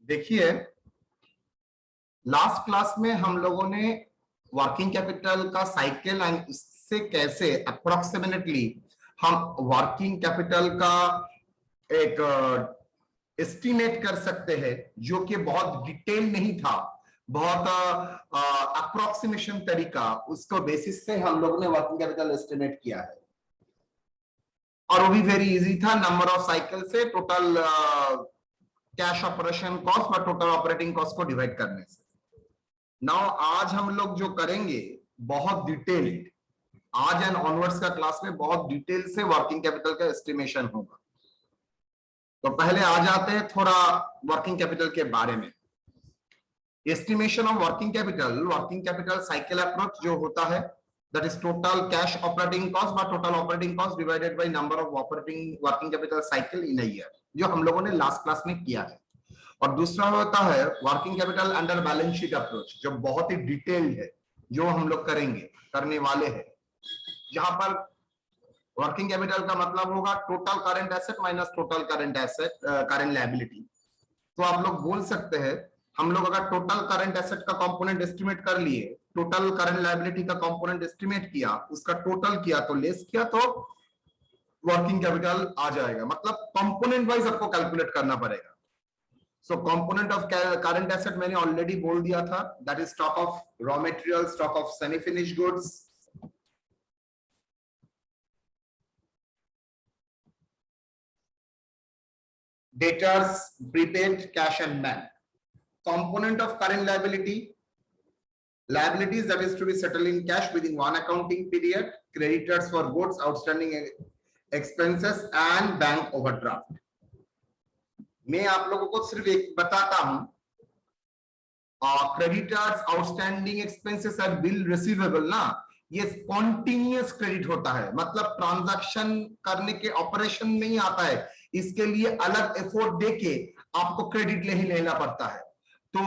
देखिए, last class में हम लोगों ने वर्किंग कैपिटल का साइकिल एंड इससे कैसे अप्रोक्सीमेटली हम वर्किंग कैपिटल का एक एस्टिमेट कर सकते हैं, जो कि बहुत डिटेल नहीं था, बहुत अप्रोक्सीमेशन तरीका, उसको बेसिस से हम लोगों ने वर्किंग कैपिटल एस्टिमेट किया है और वो भी वेरी इजी था। नंबर ऑफ साइकिल से टोटल कैश ऑपरेशन कॉस्ट और टोटल ऑपरेटिंग कॉस्ट को डिवाइड करने से। नाउ आज हम लोग जो करेंगे बहुत डिटेल्ड, आज एंड ऑनवर्ड्स का क्लास में बहुत डिटेल से वर्किंग कैपिटल का एस्टिमेशन होगा। तो पहले आ जाते हैं थोड़ा वर्किंग कैपिटल के बारे में। Estimation of working capital cycle approach जो होता है, that is total cash operating cost by total operating cost divided by number of operating working capital cycle in a year, जो हम लोगों ने लास्ट क्लास में किया है। और दूसरा होता है working capital under balance sheet approach, जो बहुत ही डिटेल्ड है, जो हम लोग करने वाले हैं, जहां पर वर्किंग कैपिटल का मतलब होगा total current asset minus total current liability. तो आप लोग बोल सकते हैं, हम लोग अगर टोटल करंट एसेट का कंपोनेंट एस्टिमेट कर लिए, टोटल करंट लायबिलिटी का कंपोनेंट एस्टिमेट किया, उसका टोटल किया तो लेस किया तो वर्किंग कैपिटल आ जाएगा। मतलब कंपोनेंट वाइज आपको कैलकुलेट करना पड़ेगा। सो कंपोनेंट ऑफ करंट एसेट मैंने ऑलरेडी बोल दिया था, that is stock of raw material, stock of semi finished goods, debtors, prepaid, cash and bank. Component of current liabilities that is to be settled in cash within one accounting period, creditors for goods, outstanding expenses and bank overdraft. मैं आप लोगों को सिर्फ एक बताता हूं, creditors, outstanding expenses और bill receivable ना, ये स्पॉन्टेनियस क्रेडिट होता है, मतलब ट्रांजैक्शन करने के ऑपरेशन नहीं आता है, इसके लिए अलग एफर्ट देके आपको क्रेडिट नहीं लेना पड़ता है। तो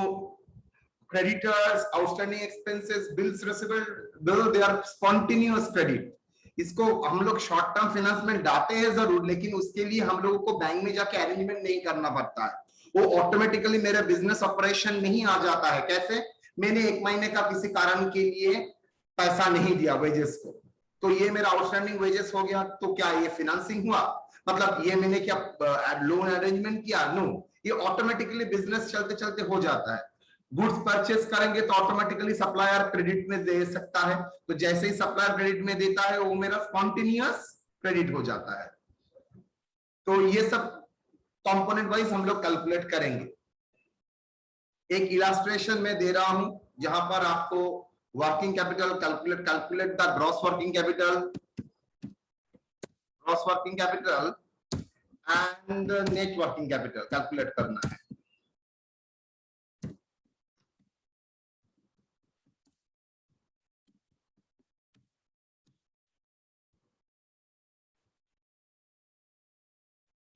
creditors, outstanding expenses, bills receivable, they are spontaneous credit. इसको हम लोग शॉर्ट टर्म फाइनेंस में डालते हैं जरूर, लेकिन उसके लिए हम लोगों को बैंक में जाके अरेंजमेंट नहीं करना पड़ता है, वो ऑटोमेटिकली मेरे बिजनेस ऑपरेशन में ही आ जाता है। कैसे? मैंने एक महीने का किसी कारण के लिए पैसा नहीं दिया वेजेस को, तो ये मेरा आउटस्टैंडिंग वेजेस हो गया, तो क्या ये फाइनेंसिंग हुआ? मतलब ये मैंने क्या लोन अरेंजमेंट किया? नो, ये ऑटोमेटिकली बिजनेस चलते चलते हो जाता है। गुड्स परचेस करेंगे तो ऑटोमेटिकली सप्लायर क्रेडिट में दे सकता है, तो जैसे ही सप्लायर क्रेडिट में देता है वो मेरा स्पॉन्टेनियस क्रेडिट हो जाता है। तो ये सब कंपोनेंट वाइज हम लोग कैलकुलेट करेंगे। एक इलास्ट्रेशन में दे रहा हूं जहां पर आपको working capital calculate the gross working capital and net working capital calculate करना है।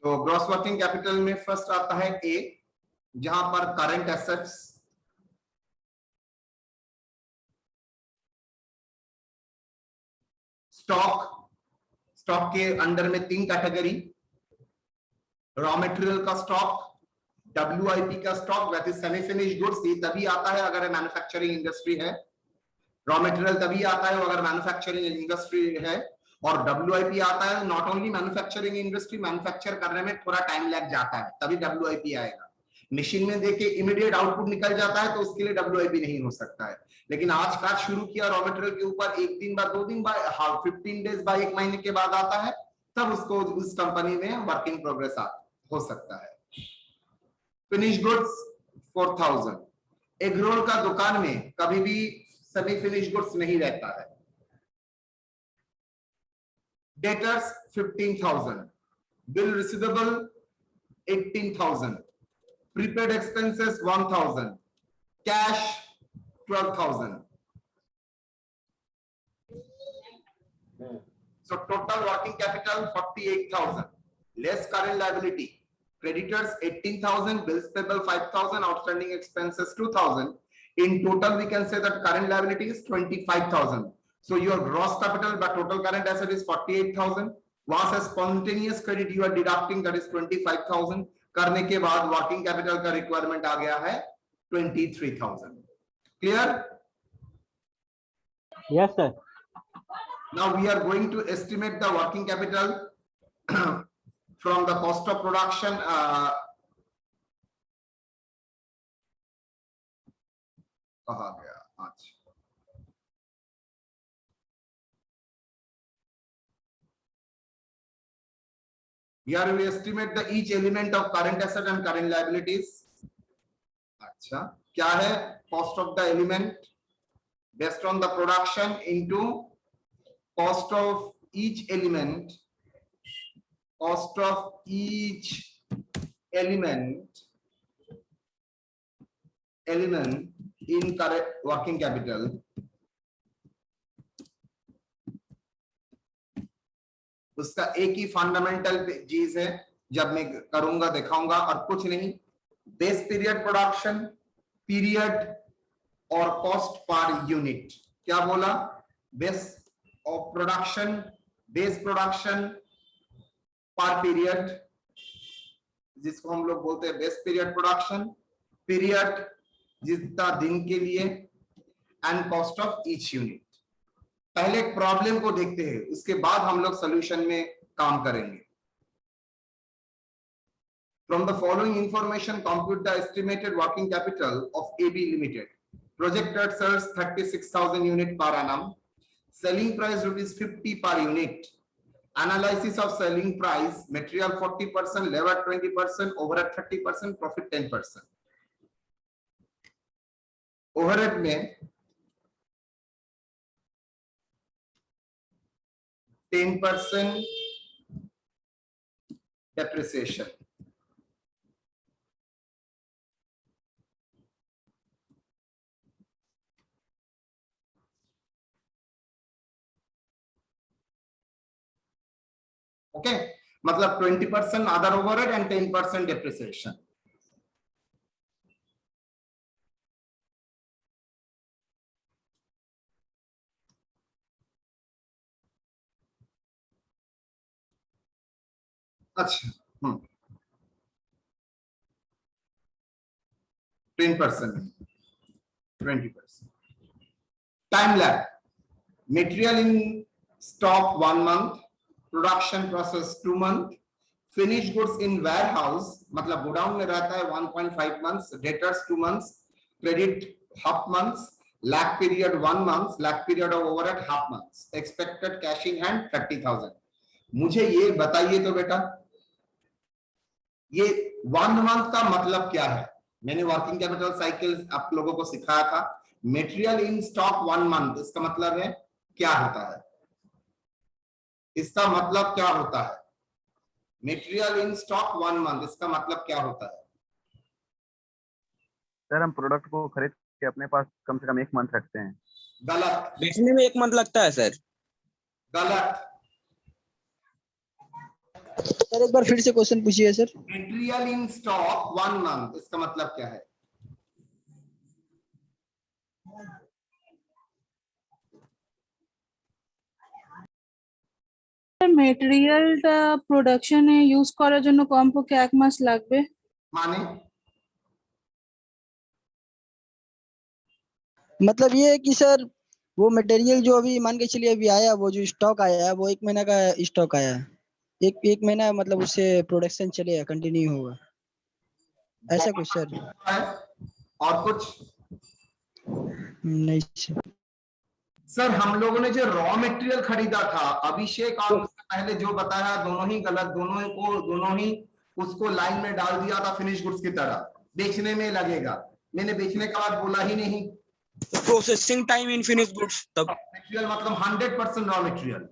तो ग्रॉस वर्किंग कैपिटल में फर्स्ट आता है ए, जहां पर करंट एसेट्स, स्टॉक के अंडर में तीन कैटेगरी, रॉ मटेरियल का स्टॉक, WIP का stock that is semi finished goods, ये तभी आता है अगर मैन्युफैक्चरिंग इंडस्ट्री है। रॉ मटेरियल तभी आता है अगर मैन्युफैक्चरिंग इंडस्ट्री है, और WIP आता है not only manufacturing industry, manufacture करने में थोड़ा टाइम लग जाता है, तभी WIP आएगा। मशीन में देके इमीडिएट आउटपुट निकल जाता है तो उसके लिए WIP नहीं हो सकता है। लेकिन आज का शुरू किया रॉ मटेरियल के ऊपर, एक दिन बाद, 2 दिन बाद, 15 डेज बाद, 1 महीने के बाद आता है, तब उसको उस कंपनी में वर्किंग प्रोग्रेस हो सकता है। फिनिश गुड्स 4000, एग रोल का दुकान में कभी भी सेमी फिनिश गुड्स नहीं रहता है। Debtors 15,000, bill receivable 18,000, prepaid expenses 1,000, cash 12,000. So total working capital 48,000, less current liability, creditors 18,000, bills payable 5,000, outstanding expenses 2,000. In total, we can say that current liability is 25,000. So your gross capital by total current asset is 48,000. Was a spontaneous credit you are deducting, that is 25,000. करने के बाद working capital का requirement आ गया है 23,000. Clear? Yes sir. Now we are going to estimate the working capital from the cost of production. कहा गया आज. Here we estimate the each element of current asset and current liabilities. अच्छा, क्या है cost of the element based on the production into cost of each element, cost of each element in current working capital. उसका एक ही fundamental चीज है, जब मैं करूंगा दिखाऊंगा, और कुछ नहीं. बेस पीरियड प्रोडक्शन, पीरियड और कॉस्ट पर यूनिट. क्या बोला? Base of production, base production पर पीरियड, जिसको हम लोग बोलते हैं बेस पीरियड प्रोडक्शन, पीरियड जितना दिन के लिए, and cost of each unit. पहले एक प्रॉब्लम को देखते हैं, उसके बाद हम लोग सॉल्यूशन में काम करेंगे. From the following information, compute the estimated working capital of AB Limited. Projected sales 36,000 unit per annum. Selling price ₹50 per unit. Analysis of selling price: material 40%, labor 20%, overhead 30%, profit 10%. Overhead में 10% depreciation. Okay, मतलब 20% other overhead and 10% depreciation. अच्छा, 10%, 20%. Time lag: material in stock 1 month, production process 2 month, finished goods in warehouse मतलब godown में रहता है 1.5 months, debtors 2 months, credit half months, lag period 1 month, lag period of overhead half months, expected cash in hand 30,000. मुझे ये बताइए तो बेटा, ये 1 month का मतलब क्या है? मैंने वर्किंग कैपिटल साइकिल आप लोगों को सिखाया था. मटेरियल इन स्टॉक 1 month, इसका मतलब है क्या होता है? इसका मतलब क्या होता है? मटेरियल इन स्टॉक 1 month, इसका मतलब क्या होता है? सर हम प्रोडक्ट को खरीद के अपने पास कम से कम 1 मंथ रखते हैं. गलत. बेचने में 1 मंथ लगता है सर. गलत. सर एक बार फिर से क्वेश्चन पूछिए sir. Material in stock 1 month, इसका मतलब क्या है? মেটেরিয়ালটা প্রোডাকশনে ইউজ করার জন্য কমপক্ষে 1 মাস লাগবে. माने मतलब ये है कि सर वो मटेरियल जो अभी मान के चलिए अभी आया, वो जो स्टॉक आया है वो 1 महीना का स्टॉक आया है. एक महीना मतलब उससे प्रोडक्शन चलेगा, कंटिन्यू होगा, ऐसा कुछ सर? और कुछ नहीं सर. सर हम लोगों ने जो रॉ मटेरियल खरीदा था, अभिषेक और उससे पहले जो बताया, दोनों ही गलत. दोनों ही उसको लाइन में डाल दिया था फिनिश गुड्स की तरह, बेचने में लगेगा. मैंने बेचने का बात बोला ही नहीं. Processing time in finish goods तब. मटेरियल मतलब 100% रॉ मटेरियल.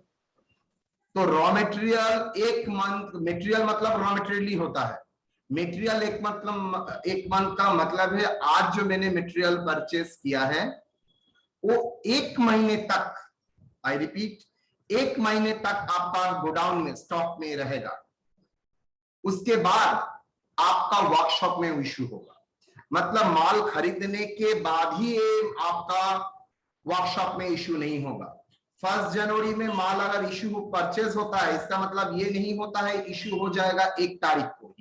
तो रॉ मटेरियल 1 मंथ, मटेरियल मतलब रॉ मटेरियल ही होता है. मटेरियल 1 मंथ का मतलब है आज जो मैंने मटेरियल परचेस किया है वो 1 महीने तक, आई रिपीट, 1 महीने तक आपका गोडाउन में स्टॉक में रहेगा. उसके बाद आपका वर्कशॉप में इश्यू होगा. मतलब माल खरीदने के बाद ही आपका वर्कशॉप में इश्यू नहीं होगा. 1 जनवरी में माल अगर इश्यू परचेज होता है, इसका मतलब ये नहीं होता है इश्यू हो जाएगा 1 तारीख को.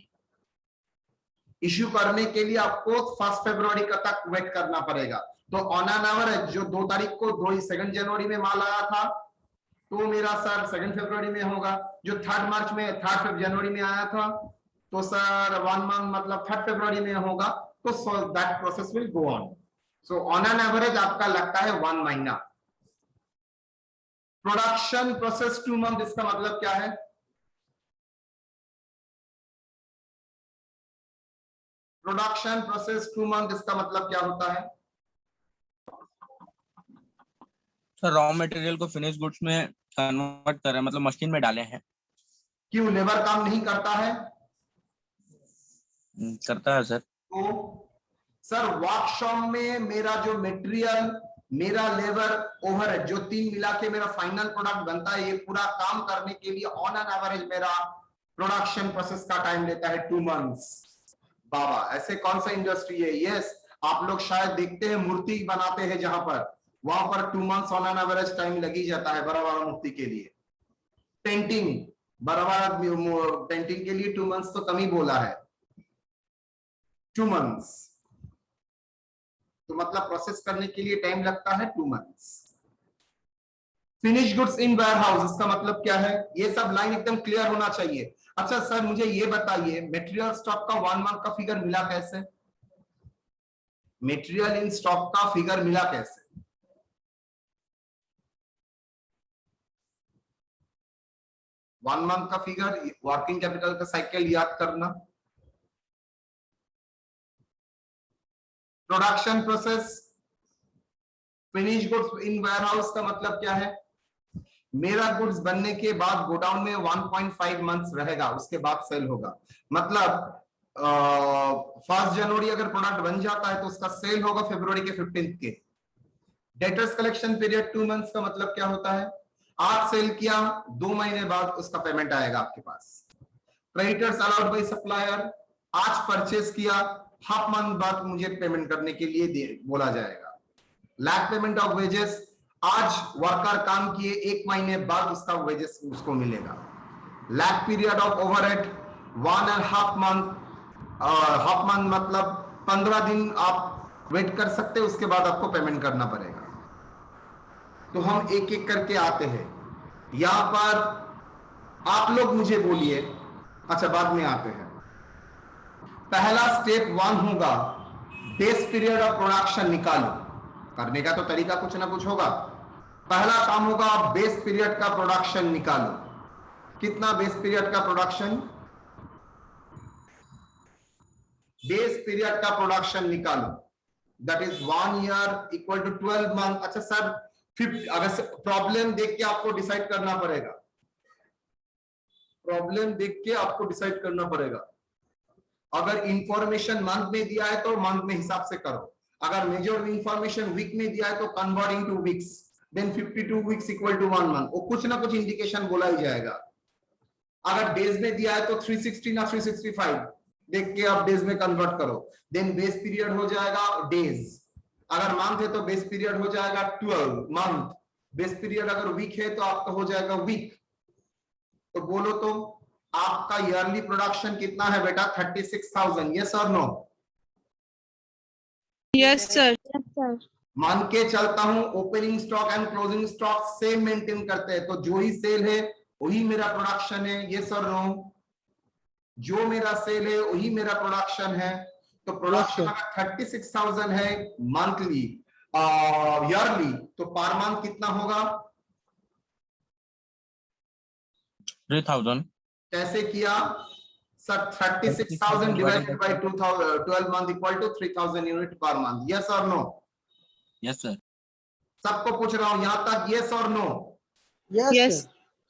इश्यू करने के लिए आपको 1 फरवरी का तक वेट करना पड़ेगा। तो ऑन एन एवरेज जो 2 तारीख को 2 जनवरी में माल आया था तो मेरा सर 2 फरवरी में होगा। जो 3 मार्च में 3 जनवरी में आया था तो सर 1 मंथ मतलब 3 फरवरी में होगा। तो that process will go on. So on an average आपका लगता है 1 महीना। प्रोडक्शन प्रोसेस 2 मंथ, इसका मतलब क्या है? प्रोडक्शन प्रोसेस 2 मंथ, इसका मतलब क्या होता है? सर रॉ मटेरियल को फिनिश गुड्स में कन्वर्ट कर रहे हैं, मतलब मशीन में डाले हैं। क्यों लेबर काम नहीं करता है? करता है सर। तो सर वर्कशॉप में मेरा जो मटेरियल, मेरा लेबर, ओवरहेड जो 3 मिला के मेरा फाइनल प्रोडक्ट बनता है, ये पूरा काम करने के लिए ऑन एन एवरेज मेरा प्रोडक्शन प्रोसेस का टाइम लेता है 2 मंथ्स। बाबा ऐसे कौन सा इंडस्ट्री है? यस, आप लोग शायद देखते हैं मूर्ति बनाते हैं जहां पर, वहां पर 2 months on an average time लगी जाता है बड़ा बड़ा मूर्ति के लिए। पेंटिंग, बड़ा बड़ा पेंटिंग के लिए 2 मंथ्स तो कम ही बोला है, 2 मंथ्स। तो मतलब प्रोसेस करने के लिए टाइम लगता है 2 months. Finish goods in warehouse, इसका मतलब क्या है? ये सब लाइन एकदम क्लियर होना चाहिए। अच्छा सर मुझे ये बताइए, मटेरियल स्टॉक का 1 मंथ का फिगर मिला कैसे? मटेरियल इन स्टॉक का फिगर मिला कैसे? वन मंथ का फिगर, वर्किंग कैपिटल का साइकिल याद करना। प्रोडक्शन प्रोसेस, फिनिश गुड्स इन वेयरहाउस का मतलब क्या है? मेरा गुड्स बनने के बाद गोडाउन में 1.5 मंथ्स रहेगा, उसके बाद सेल होगा। मतलब 1 जनवरी अगर प्रोडक्ट बन जाता है तो उसका सेल होगा फरवरी के 15 के। डेटर्स कलेक्शन पीरियड 2 मंथ्स का मतलब क्या होता है? आज सेल किया, 2 महीने बाद उसका पेमेंट आएगा आपके पास। क्रेडिटर्स अलाउड बाय सप्लायर, आज परचेस किया, हाफ मंथ बाद मुझे पेमेंट करने के लिए बोला जाएगा। लैग पेमेंट ऑफ वेजेस, आज वर्कर काम किए, 1 महीने बाद उसका वेजेस उसको मिलेगा। Lag period of overhead 1.5 month, half month मतलब 15 दिन आप वेट कर सकते हैं, उसके बाद आपको पेमेंट करना पड़ेगा। तो हम एक एक करके आते हैं। यहां पर आप लोग मुझे बोलिए, अच्छा बाद में आते हैं। पहला स्टेप 1 होगा बेस पीरियड ऑफ प्रोडक्शन निकालो। करने का तो तरीका कुछ ना कुछ होगा। पहला काम होगा बेस पीरियड का प्रोडक्शन निकालो। कितना बेस पीरियड का प्रोडक्शन? बेस पीरियड का प्रोडक्शन निकालो, that is 1 year equal to 12 month. अच्छा सर 50, अगर प्रॉब्लम देख के आपको डिसाइड करना पड़ेगा, प्रॉब्लम देख के आपको डिसाइड करना पड़ेगा। अगर इंफॉर्मेशन मंथ में दिया है तो मंथ में हिसाब से करो, अगर मेजर इंफॉर्मेशन वीक में दिया है तो converting to weeks, then 52 weeks equal to 1 month. वो कुछ ना कुछ इंडिकेशन बोला ही जाएगा। अगर डेज में दिया है तो 360 ना 365 देख के आप डेज में कन्वर्ट करो, देन बेस पीरियड हो जाएगा डेज। अगर मंथ है तो बेस पीरियड हो जाएगा 12 मंथ। बेस पीरियड अगर वीक है तो आपका हो जाएगा वीक। तो बोलो तो आपका ईयरली प्रोडक्शन कितना है बेटा? 36,000। यस और नो? Yes sir. मान के चलता हूं opening stock and closing stock same maintain करते हैं, तो जो ही सेल है वही मेरा प्रोडक्शन है। यस और नो? जो मेरा सेल है वही मेरा प्रोडक्शन है। तो प्रोडक्शन अगर 36,000 है मंथली ईयरली, तो पर मंथ कितना होगा? 3,000। कैसे किया sir? 36,000 divided by 12 month equal to 3,000 unit per month. Yes और नो? Yes sir. सबको पूछ रहा हूं यहां तक, यस और नो? यस।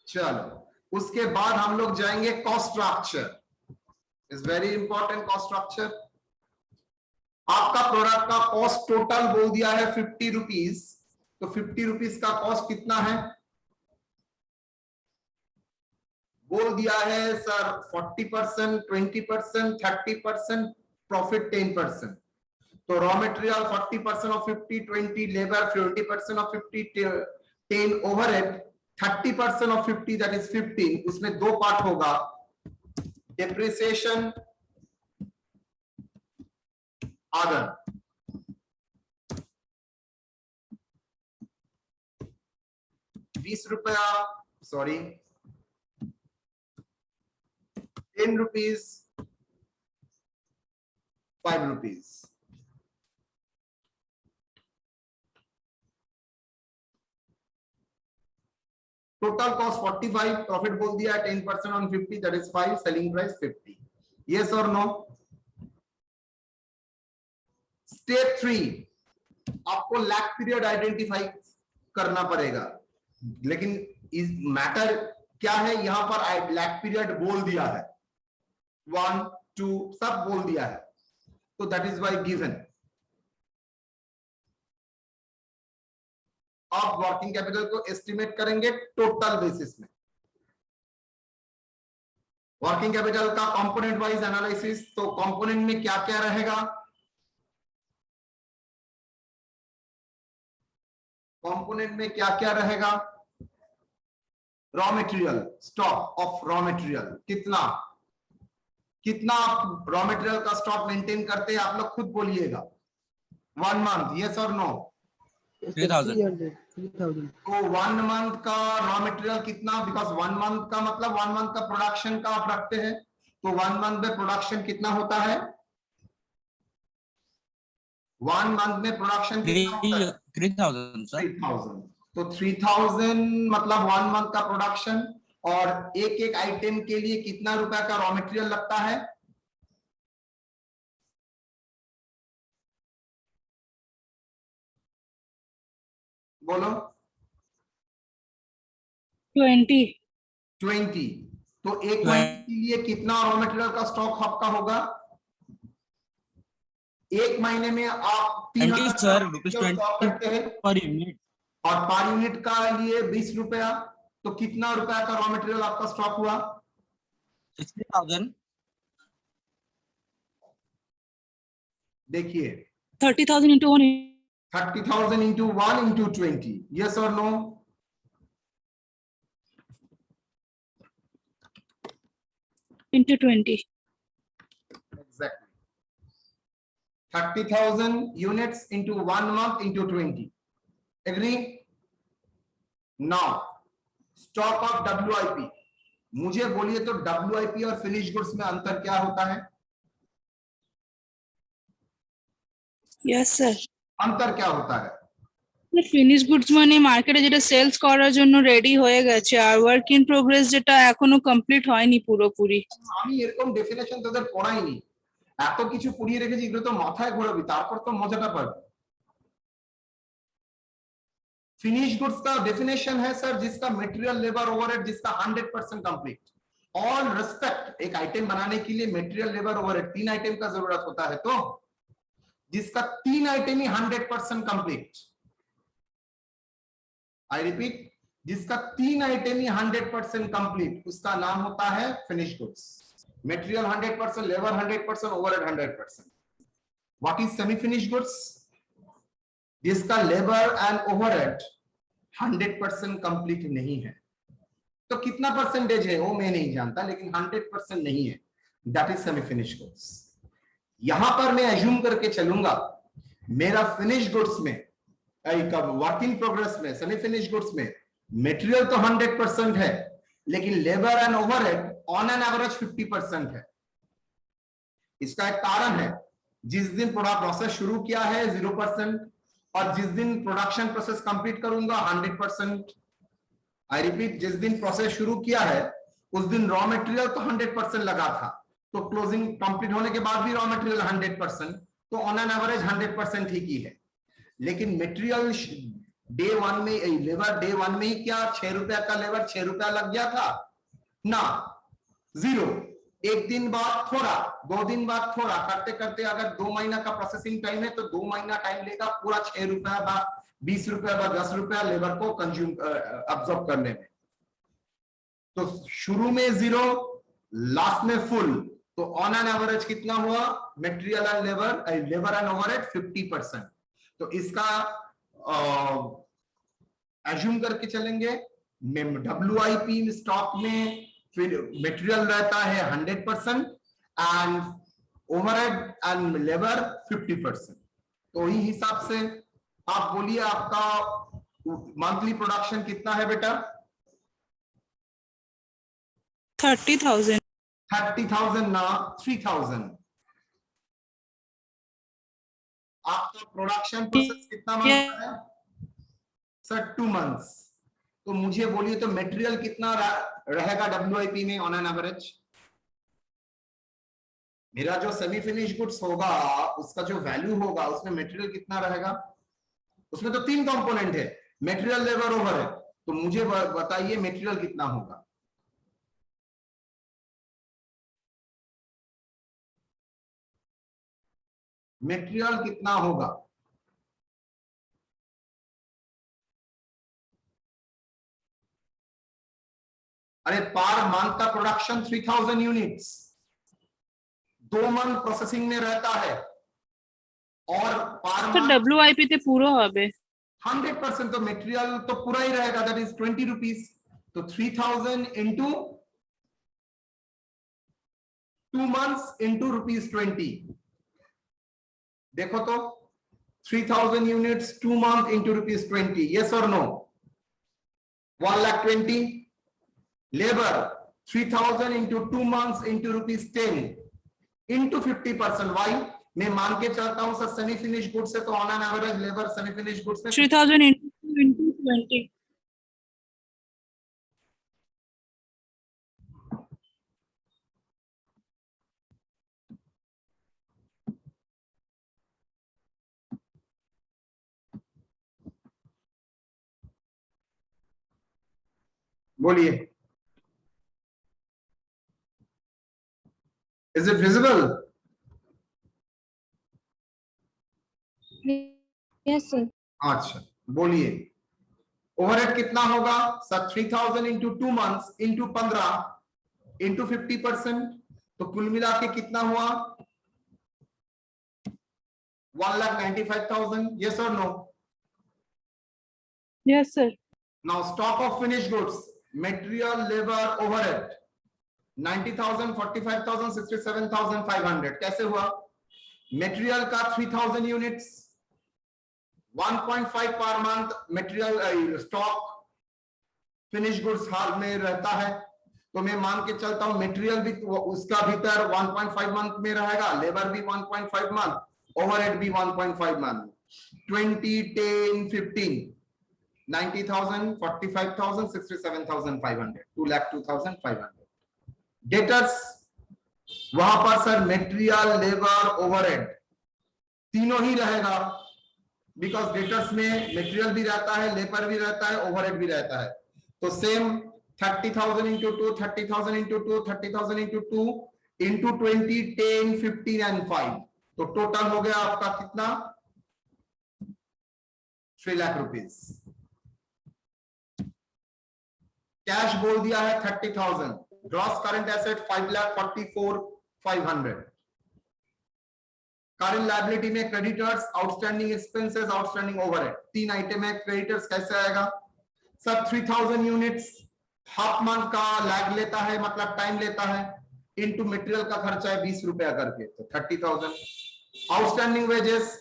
चलो उसके बाद हम लोग जाएंगे cost structure. Is very important cost structure. आपका प्रोडक्ट का कॉस्ट टोटल बोल दिया है 50 रुपीज, तो 50 रुपीज का कॉस्ट कितना है? बोल दिया है सर 40%, 20%, 30%, प्रॉफिट 10%। तो raw material 40% of 50, 20 labour 20% of 50, 10 overhead, 30% of 50 that is 15। उसमें 2 पार्ट होगा, depreciation other, ₹20, sorry 10 rupees, ₹5। Total cost 45, profit बोल दिया 10% on 50, that is 5, selling price 50। Yes और नो? स्टेप 3, आपको लैग पीरियड आइडेंटिफाई करना पड़ेगा, लेकिन इस मैटर क्या है, यहां पर लैग पीरियड बोल दिया है, 1 2 सब बोल दिया है, तो दैट इज बाय गिवन। आप वर्किंग कैपिटल को एस्टिमेट करेंगे टोटल बेसिस में। वर्किंग कैपिटल का कंपोनेंट वाइज एनालिसिस, तो कंपोनेंट में क्या क्या रहेगा? कंपोनेंट में क्या क्या रहेगा? Raw material, stock of raw material, कितना कितना आप रॉ मटेरियल का स्टॉक मेंटेन करते हैं, आप लोग खुद बोलिएगा। 1 मंथ, यस और नो? 3,000। तो 1 मंथ का रॉ मटेरियल कितना? बिकॉज 1 मंथ का मतलब 1 मंथ का प्रोडक्शन का आप रखते हैं, तो 1 मंथ में प्रोडक्शन कितना होता है? 1 मंथ में प्रोडक्शन कितना होता है? 3,000 सर। 3,000। तो 3,000 मतलब 1 मंथ का प्रोडक्शन, और एक एक आइटम के लिए कितना रुपए का रॉ मटेरियल लगता है? बोलो। 20। 20। तो एक महीने के लिए कितना रॉ मटेरियल का स्टॉक आपका होगा? एक महीने में आप 20 सर, ₹3,000 स्टॉक करते हैं, पर यूनिट, और पर यूनिट का लिए ₹20, तो कितना रुपया का रॉ मटेरियल आपका स्टॉक हुआ? 60,000। देखिए 30,000 into 1 30,000 into 1 into 20, yes or no? into 20. Exactly. 30,000 units into 1 month into 20. Agree? Now, stock of WIP. मुझे बोलिए तो WIP और फिनिश गुड्स में अंतर क्या होता है? Yes sir. अंतर क्या होता है? ফিনিশ গুডস মানে মার্কেটে যেটা সেলস করার জন্য রেডি হয়ে গেছে, আর ওয়ার্ক ইন প্রোগ্রেস যেটা এখনো কমপ্লিট হয়নি পুরোপুরি। আমি এরকম ডেফিনেশন তোদের পড়াইনি, এত কিছু পড়িয়ে রেখেছি, এগুলো তো মাথায় ঘোরাবি, তারপর তো মজাটা পাবি। फिनिश गुड्स का डेफिनेशन है सर, जिसका मटेरियल लेबर ओवरहेड जिसका 100% कंप्लीट। ऑल रिस्पेक्ट, एक आइटम बनाने के लिए मटेरियल लेबर ओवरहेड 3 आइटम का जरूरत होता है, तो जिसका 3 item he 100% complete. I repeat, जिसका 3 आइटम ही 100% कंप्लीट, उसका नाम होता है finish goods. Material 100%, labour 100%, overhead 100%। What is semi finish goods? जिसका लेबर एंड ओवरहेड 100% कंप्लीट नहीं है। तो कितना परसेंटेज है वो मैं नहीं जानता, लेकिन 100% नहीं है, that is semi finish goods. यहां पर मैं अज्यूम करके चलूंगा, मेरा फिनिश गुड्स में, वर्क इन प्रोग्रेस में, सेमी फिनिश गुड्स में मटेरियल तो 100% है, लेकिन labour and overhead on an average 50% है। इसका एक कारण है, जिस दिन पूरा प्रोसेस शुरू किया है 0%, और जिस दिन प्रोडक्शन प्रोसेस कंप्लीट करूंगा 100%। आई रिपीट, जिस दिन प्रोसेस शुरू किया है उस दिन रॉ मटेरियल तो 100% लगा था, तो क्लोजिंग कंप्लीट होने के बाद भी रॉ मटेरियल 100%, तो ऑन एन एवरेज 100% ठीक ही है। लेकिन मटेरियल डे 1 में, लेबर डे 1 में ही क्या ₹6 का लेबर ₹6 लग गया था ना? 0। एक दिन बाद थोड़ा, 2 दिन बाद थोड़ा, करते करते अगर 2 महीना का प्रोसेसिंग टाइम है तो 2 महीना टाइम लेगा पूरा ₹6 बा ₹20 बा ₹10 लेबर को कंज्यूम अब्सॉर्ब करने में। तो शुरू में 0, लास्ट में फुल, तो ऑन एन एवरेज कितना हुआ? Material and labour and overhead 50%। तो इसका एज्यूम करके चलेंगे, WIP स्टॉक में फिर मटेरियल रहता है 100% एंड ओवरहेड एंड लेबर 50%। तो वही हिसाब से आप बोलिए आपका मंथली प्रोडक्शन कितना है बेटा? 30,000। 30,000 ना 3,000। आपका प्रोडक्शन प्रोसेस कितना मंथ का है सर? 2 मंथ्स। तो मुझे बोलिए तो मटेरियल कितना रहेगा WIP में ऑन एन एवरेज? मेरा जो सेमी फिनिश गुड्स होगा उसका जो वैल्यू होगा उसमें मटेरियल कितना रहेगा? उसमें तो 3 कंपोनेंट है, मटेरियल, लेबर, ओवरहेड। तो मुझे बताइए मटेरियल कितना होगा? मटेरियल कितना होगा? अरे पर मंथ का प्रोडक्शन 3,000 यूनिट्स, 2 मंथ प्रोसेसिंग में रहता है और पर तो मंथ WIP ते पूरा হবে 100%। तो मटेरियल तो पूरा ही रहेगा, दैट इज 20 रुपीज। तो 3,000 इंटू 2 मंथ्स इंटू ₹20। देखो तो 3,000 यूनिट्स 2 मंथ इंटू ₹20, यस और no? 1,20,000। Labour 3,000 into 2 months into ₹10 into 50%। Why? मैं मान के चलता हूं सर सेमी फिनिश गुड्स से, तो on an average labour semi finish goods में 3,000 into 20। बोलिए, is it visible? Yes sir. अच्छा बोलिए, ओवरहेड कितना होगा sir? 3,000 into 2 months into 15 into 50%। तो कुल मिला के कितना हुआ? 1,95,000, यस और no? Yes sir. Now stock of finish goods, material, labour, overhead 90,000, 45,000, 67,500। कैसे हुआ? मटेरियल का 3,000 यूनिट्स, 1.5 पर month material stock finish goods हाल में रहता है। तो मैं मान के चलता हूं मटेरियल भी उसका भीतर 1.5 मंथ में रहेगा, लेबर भी 1.5 मंथ, ओवरहेड भी 1.5 मंथ। 20, 10, 15, 90,000, 45,000, 67,500, 2,02,500। डेटर्स वहां पर सर मटेरियल, लेबर, ओवरहेड तीनों ही रहेगा, बिकॉज डेटर्स में मटेरियल भी रहता है, लेबर भी रहता है, ओवरहेड भी रहता है। तो same 30,000 into 2, 30,000 into 2, 30,000 into 2 into 20, 10, 15 and 5। तो टोटल हो गया आपका कितना? 3 लाख रुपीस। कैश बोल दिया है 30,000, gross current asset 5,44,500। Current liability में creditors, outstanding expenses, outstanding overhead, 3 item है। क्रेडिटर्स कैसे आएगा सर? 3,000 यूनिट्स हाफ मंथ का लैग लेता है, मतलब टाइम लेता है, इनटू मटेरियल का खर्चा है 20 रुपया करके, तो 30,000। Outstanding wages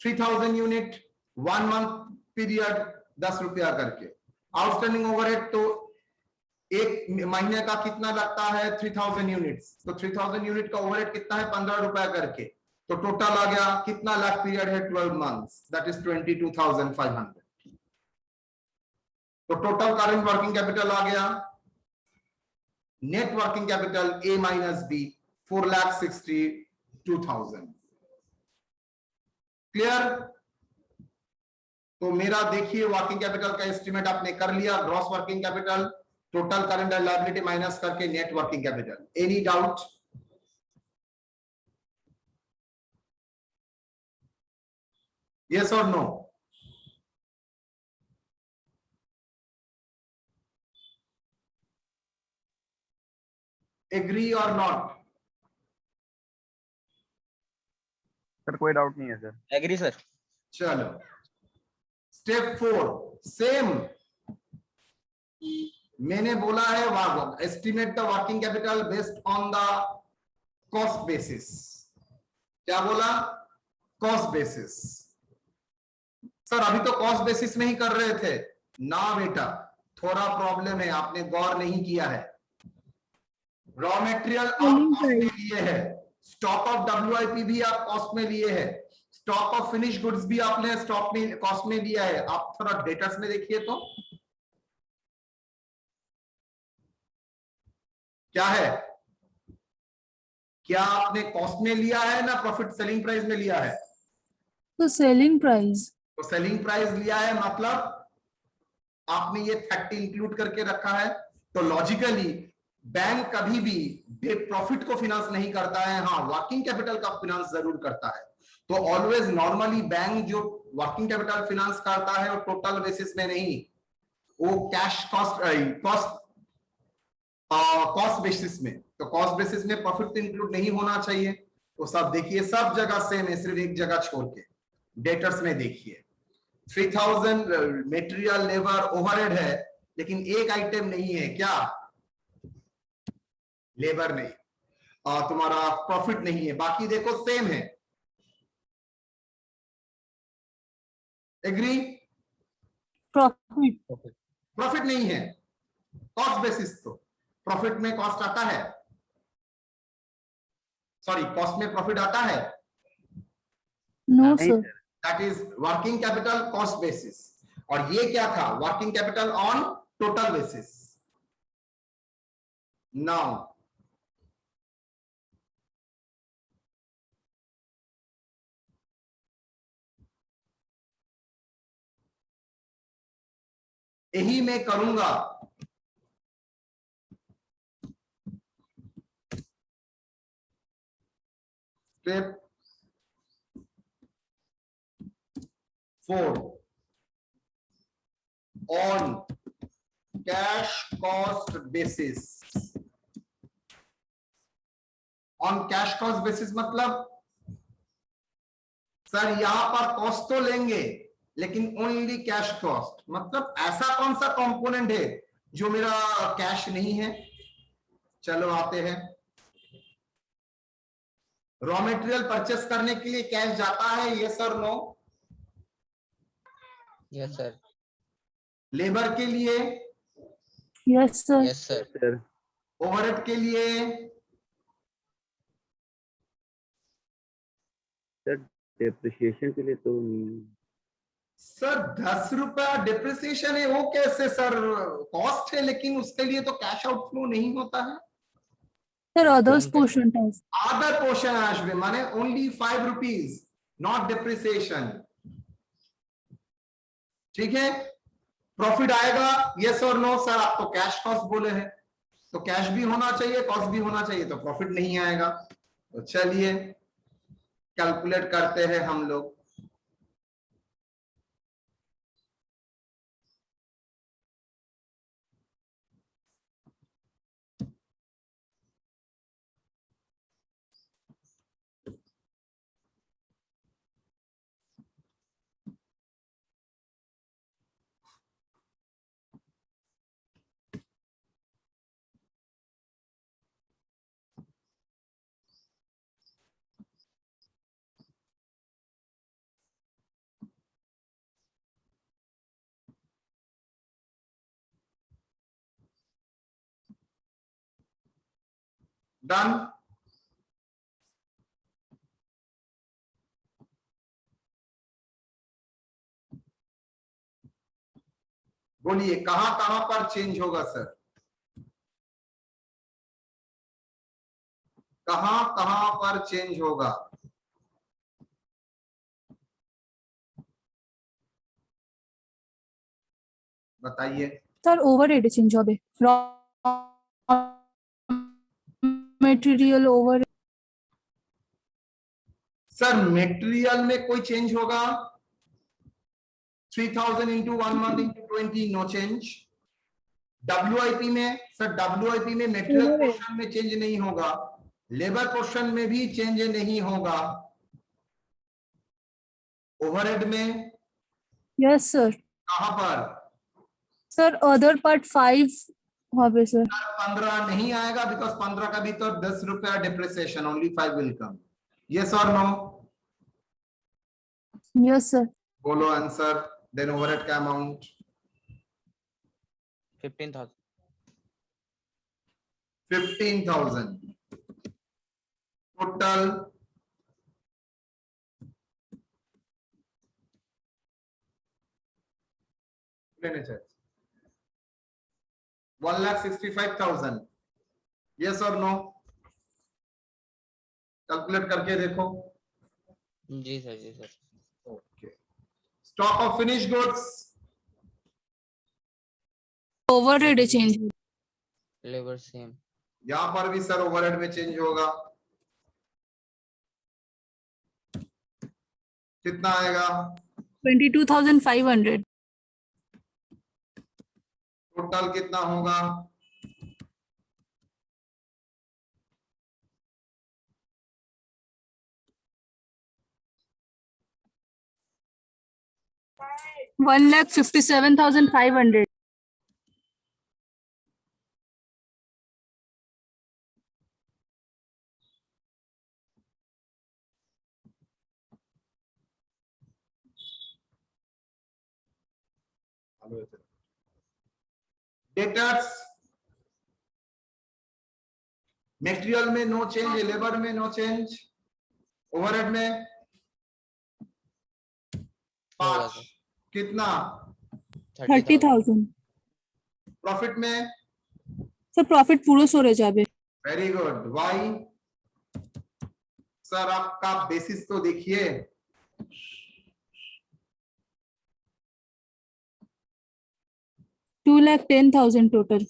3,000 unit 1 month period 10 रुपया करके। आउटस्टैंडिंग ओवरहेड तो एक महीने का कितना लगता है? 3,000 यूनिट्स, तो 3,000 यूनिट का ओवरहेड कितना है? 15 रुपया करके। तो टोटल आ गया कितना? लाख पीरियड है 12 मंथ्स, दैट इज 22,500। तो टोटल करंट वर्किंग कैपिटल आ गया, net working capital A minus B 4,62,000। Clear? तो मेरा देखिए वर्किंग कैपिटल का एस्टिमेट आपने कर लिया, gross working capital, total current liability minus करके net working capital. Any doubt? Yes और नो? एग्री और नॉट? सर कोई डाउट नहीं है सर। Agree sir. चलो स्टेप 4 सेम मैंने बोला है, estimate the working capital based on the cost basis. क्या बोला? Cost basis. सर अभी तो कॉस्ट बेसिस में ही कर रहे थे ना बेटा, थोड़ा प्रॉब्लम है, आपने गौर नहीं किया है। रॉ मटेरियल आप कॉस्ट में लिए है, स्टॉक ऑफ WIP भी आप कॉस्ट में लिए है, स्टॉक ऑफ फिनिश गुड्स भी आपने स्टॉक में कॉस्ट में लिया है। आप थोड़ा डेटर्स में देखिए तो क्या है, क्या आपने कॉस्ट में लिया है ना प्रॉफिट सेलिंग प्राइस में लिया है? तो सेलिंग प्राइस। तो सेलिंग प्राइस लिया है मतलब आपने ये 30 इंक्लूड करके रखा है। तो लॉजिकली बैंक कभी भी प्रॉफिट को फिनांस नहीं करता है, हाँ वर्किंग कैपिटल का फिनांस जरूर करता है। तो ऑलवेज नॉर्मली बैंक जो वर्किंग कैपिटल फिनांस करता है वो टोटल बेसिस में नहीं, वो कैश कॉस्ट बेसिस में। तो कॉस्ट बेसिस में प्रॉफिट तो इंक्लूड नहीं होना चाहिए। तो सब देखिए, सब जगह सेम है, सिर्फ एक जगह छोड़ के डेटर्स में देखिए 3000 मटेरियल लेबर ओवरहेड है, लेकिन एक आइटम नहीं है, क्या? लेबर नहीं, और तुम्हारा प्रॉफिट नहीं है, बाकी देखो सेम है। एग्री? प्रॉफिट नहीं है, कॉस्ट बेसिस। तो प्रॉफिट में कॉस्ट आता है, सॉरी कॉस्ट में प्रॉफिट आता है? नो नहीं sir. Sir, that is working capital cost basis. और ये क्या था? Working capital on total basis. Now यही मैं करूंगा। Step 4 on cash cost basis. On cash cost basis मतलब सर यहां पर कॉस्ट तो लेंगे लेकिन ओनली कैश कॉस्ट, मतलब ऐसा कौन सा कंपोनेंट है जो मेरा कैश नहीं है? चलो आते हैं। रॉ मटेरियल परचेस करने के लिए कैश जाता है, यस और नो? Yes sir. लेबर के लिए? Yes sir. Yes sir. Sir overhead के लिए? सर डेप्रिसिएशन के लिए तो नहीं। सर 10 रुपया डिप्रिसिएशन है, वो कैसे सर? कॉस्ट है लेकिन उसके लिए तो कैश आउटफ्लो नहीं होता है। सर अदर्स पोर्शन है। अदर पोर्शन आशबे माने ओनली 5 रुपीज, नॉट डिप्रिसिएशन। ठीक है, प्रॉफिट आएगा, यस और नो? सर आप तो कैश कॉस्ट बोले हैं, तो कैश भी होना चाहिए कॉस्ट भी होना चाहिए, तो प्रॉफिट नहीं आएगा। तो चलिए कैलकुलेट करते हैं हम लोग। डन। बोलिए कहां कहां पर चेंज होगा सर? कहां कहां पर चेंज होगा? बताइए। सर ओवरहेड चेंज হবে raw material over. Sir material में कोई चेंज होगा? 3000 into 1 month into 20, no change. WIP में सर, WIP में मटेरियल पोर्शन में चेंज नहीं होगा, लेबर पोर्शन में भी चेंज नहीं होगा। ओवरहेड में? Yes sir. कहां पर? सर अदर पार्ट 5 হবে सर। 15 नहीं आएगा, बिकॉज 15 का भी तो 10 रुपया depreciation, only 5 will come. Yes or no? Yes, sir. बोलो आंसर. Then overhead का amount 15,000. 15,000. Total लेने चाहिए 1,65,000. Yes or no? कैलकुलेट करके देखो. जी सर, जी sir. Okay. Stock of finished goods. Overhead change. Labour same. यहां पर भी सर ओवरहेड में चेंज होगा. कितना आएगा? 22,500. टोटल कितना होगा? $1,57,500. डेटर्स मटेरियल में नो चेंज, लेबर में नो चेंज, ओवरहेड में 5. कितना? 30,000. प्रॉफिट में सर प्रॉफिट পুরো সরে যাবে. Very good. वाई सर आपका बेसिस तो देखिए. $210,000 total.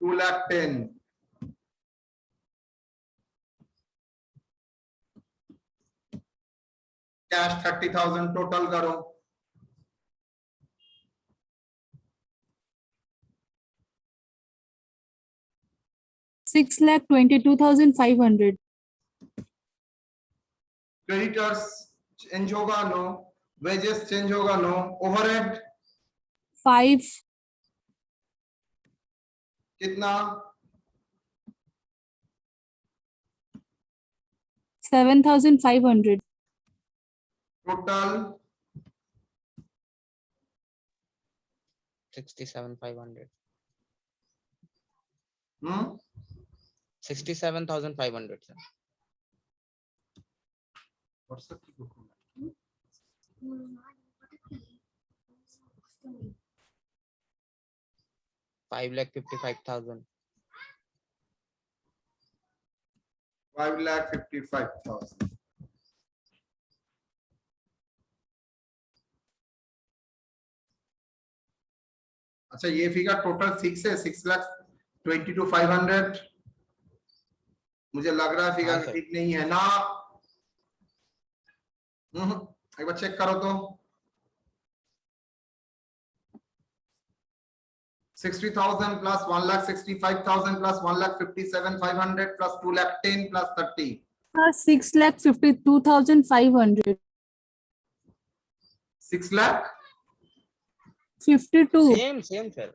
$210,000. कैश 30,000 टोटल करो. $6,22,500. क्रेडिटर्स चेंज होगा नो. वेजेस चेंज होगा नो. ओवरहेड 5. कितना? 7,500. टोटल 67,500. 67,500. 67,500 sir. $5,55,000. 5,55,000. अच्छा ये फिगर टोटल 6 है. 6,22,500. मुझे लग रहा है फिगर सर. ठीक नहीं है ना. एक बार चेक करो तो. 60,000 plus 1,65,000 plus 1,57,500 plus 2,10,000 plus 30. 6,52,500. 6,52,000. Same sir.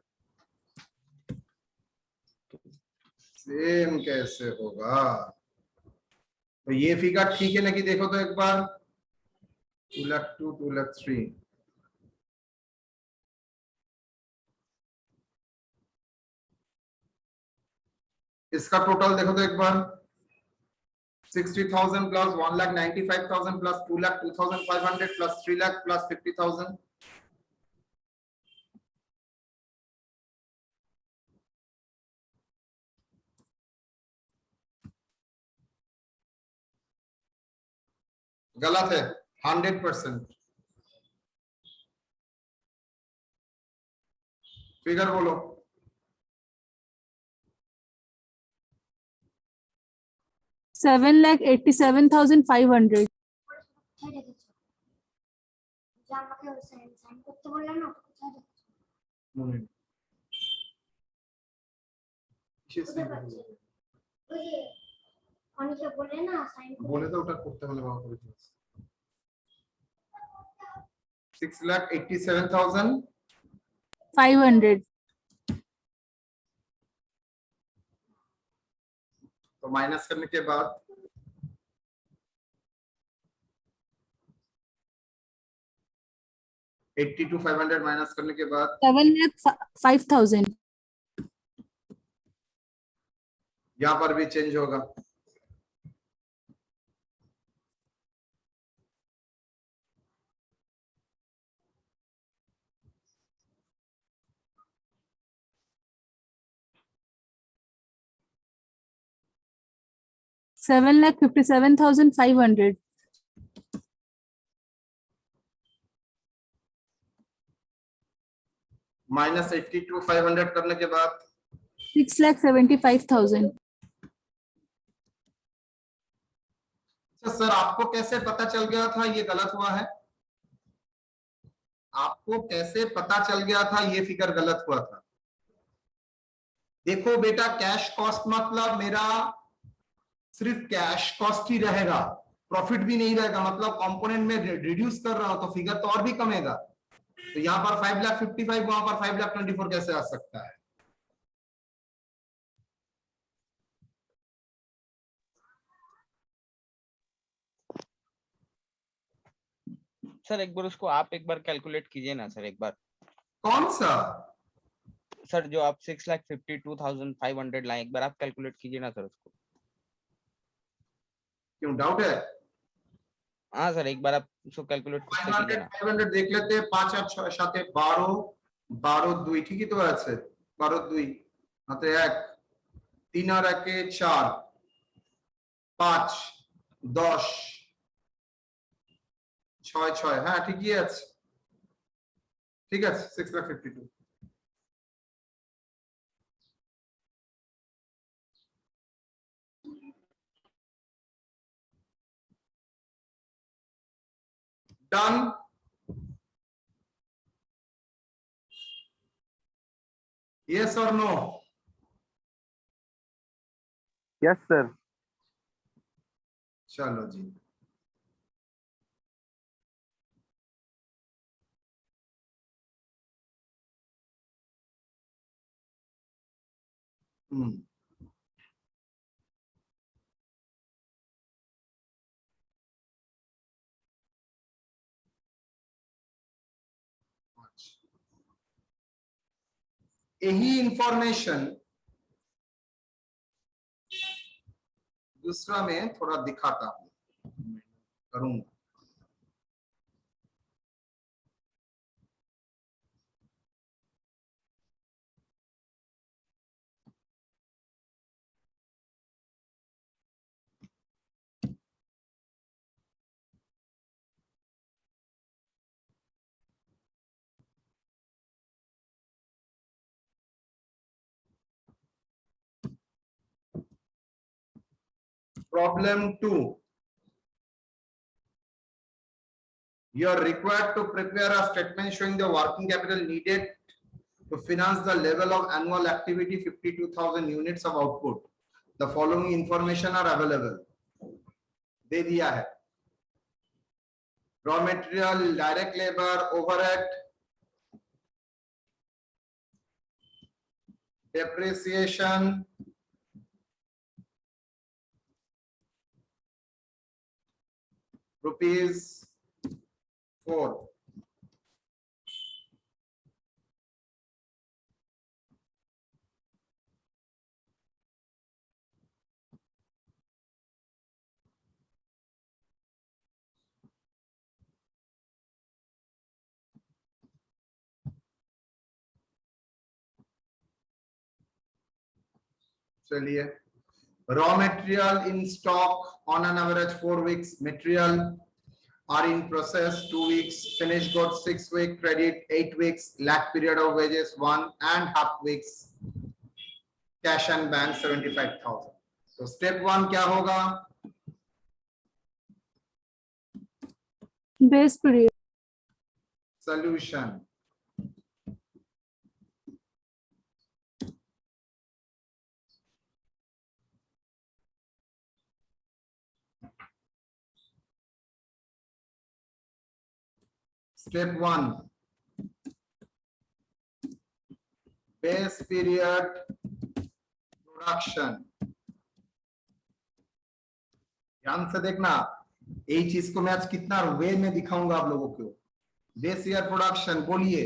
Same कैसे होगा? तो ये फिगर ठीक है ना कि देखो तो एक बार. 2,02,000 2,03,000. इसका टोटल देखो तो एक बार. 60,000 plus 1,95,000 plus 2,02,500 plus 3,00,000 plus 50,000. गलत है 100%. फिगर बोलो. $7,87,500. बोले तो उठा करते वाले वहां पर 6,87,500. 500. तो माइनस करने के बाद 82,500 माइनस करने के बाद 7,05,000. यहाँ पर भी चेंज होगा। $7,57,500. माइनस 82,500 करने के बाद 6,75,000. सर आपको कैसे पता चल गया था ये गलत हुआ है? आपको कैसे पता चल गया था ये फिगर गलत हुआ था? देखो बेटा, कैश कॉस्ट मतलब मेरा सिर्फ कैश कॉस्ट ही रहेगा, प्रॉफिट भी नहीं रहेगा, मतलब कंपोनेंट में रिड्यूस कर रहा हूं तो फिगर तो और भी कमेगा। तो यहाँ पर 5,55,000, वहां पर 5,24,000 कैसे आ सकता है? सर एक बार उसको आप एक बार कैलकुलेट कीजिए ना सर, एक बार। कौन सा? सर जो आप 6,52,500 लाए, एक बार आप कैलकुलेट कीजिए ना सर उसको। क्यों डाउट है? हाँ सर, एक बार आप उसको कैलकुलेट खुद से कीजिए 500 ना। 500 देख लेते हैं। 5 আর 6 সাথে 12 12 2 ঠিকই তো আছে। 12 2 হাতে 1 3 আর 1 এ 4 5 10 6 6 হ্যাঁ ঠিকই আছে, ঠিক আছে 6,52,000। Done. Yes or no? Yes sir. चलो जी, यही इंफॉर्मेशन दूसरा में थोड़ा दिखाता हूं, करूंगा। Problem 2. You are required to prepare a statement showing the working capital needed to finance the level of annual activity 52,000 units of output. The following information are available. दे दिया है raw material, direct labour, overhead, depreciation, ₹4। चलिए, raw material in stock on an average 4 weeks, material are in process 2 weeks, finished goods 6 weeks, credit 8 weeks, lag period of wages 1.5 weeks, cash and bank 75,000। तो step 1 क्या होगा? Base period. Solution. Step 1, base period production ध्यान से देखना, यही चीज को मैं आज कितना वे में दिखाऊंगा आप लोगों को। दिस ईयर प्रोडक्शन, बोलिए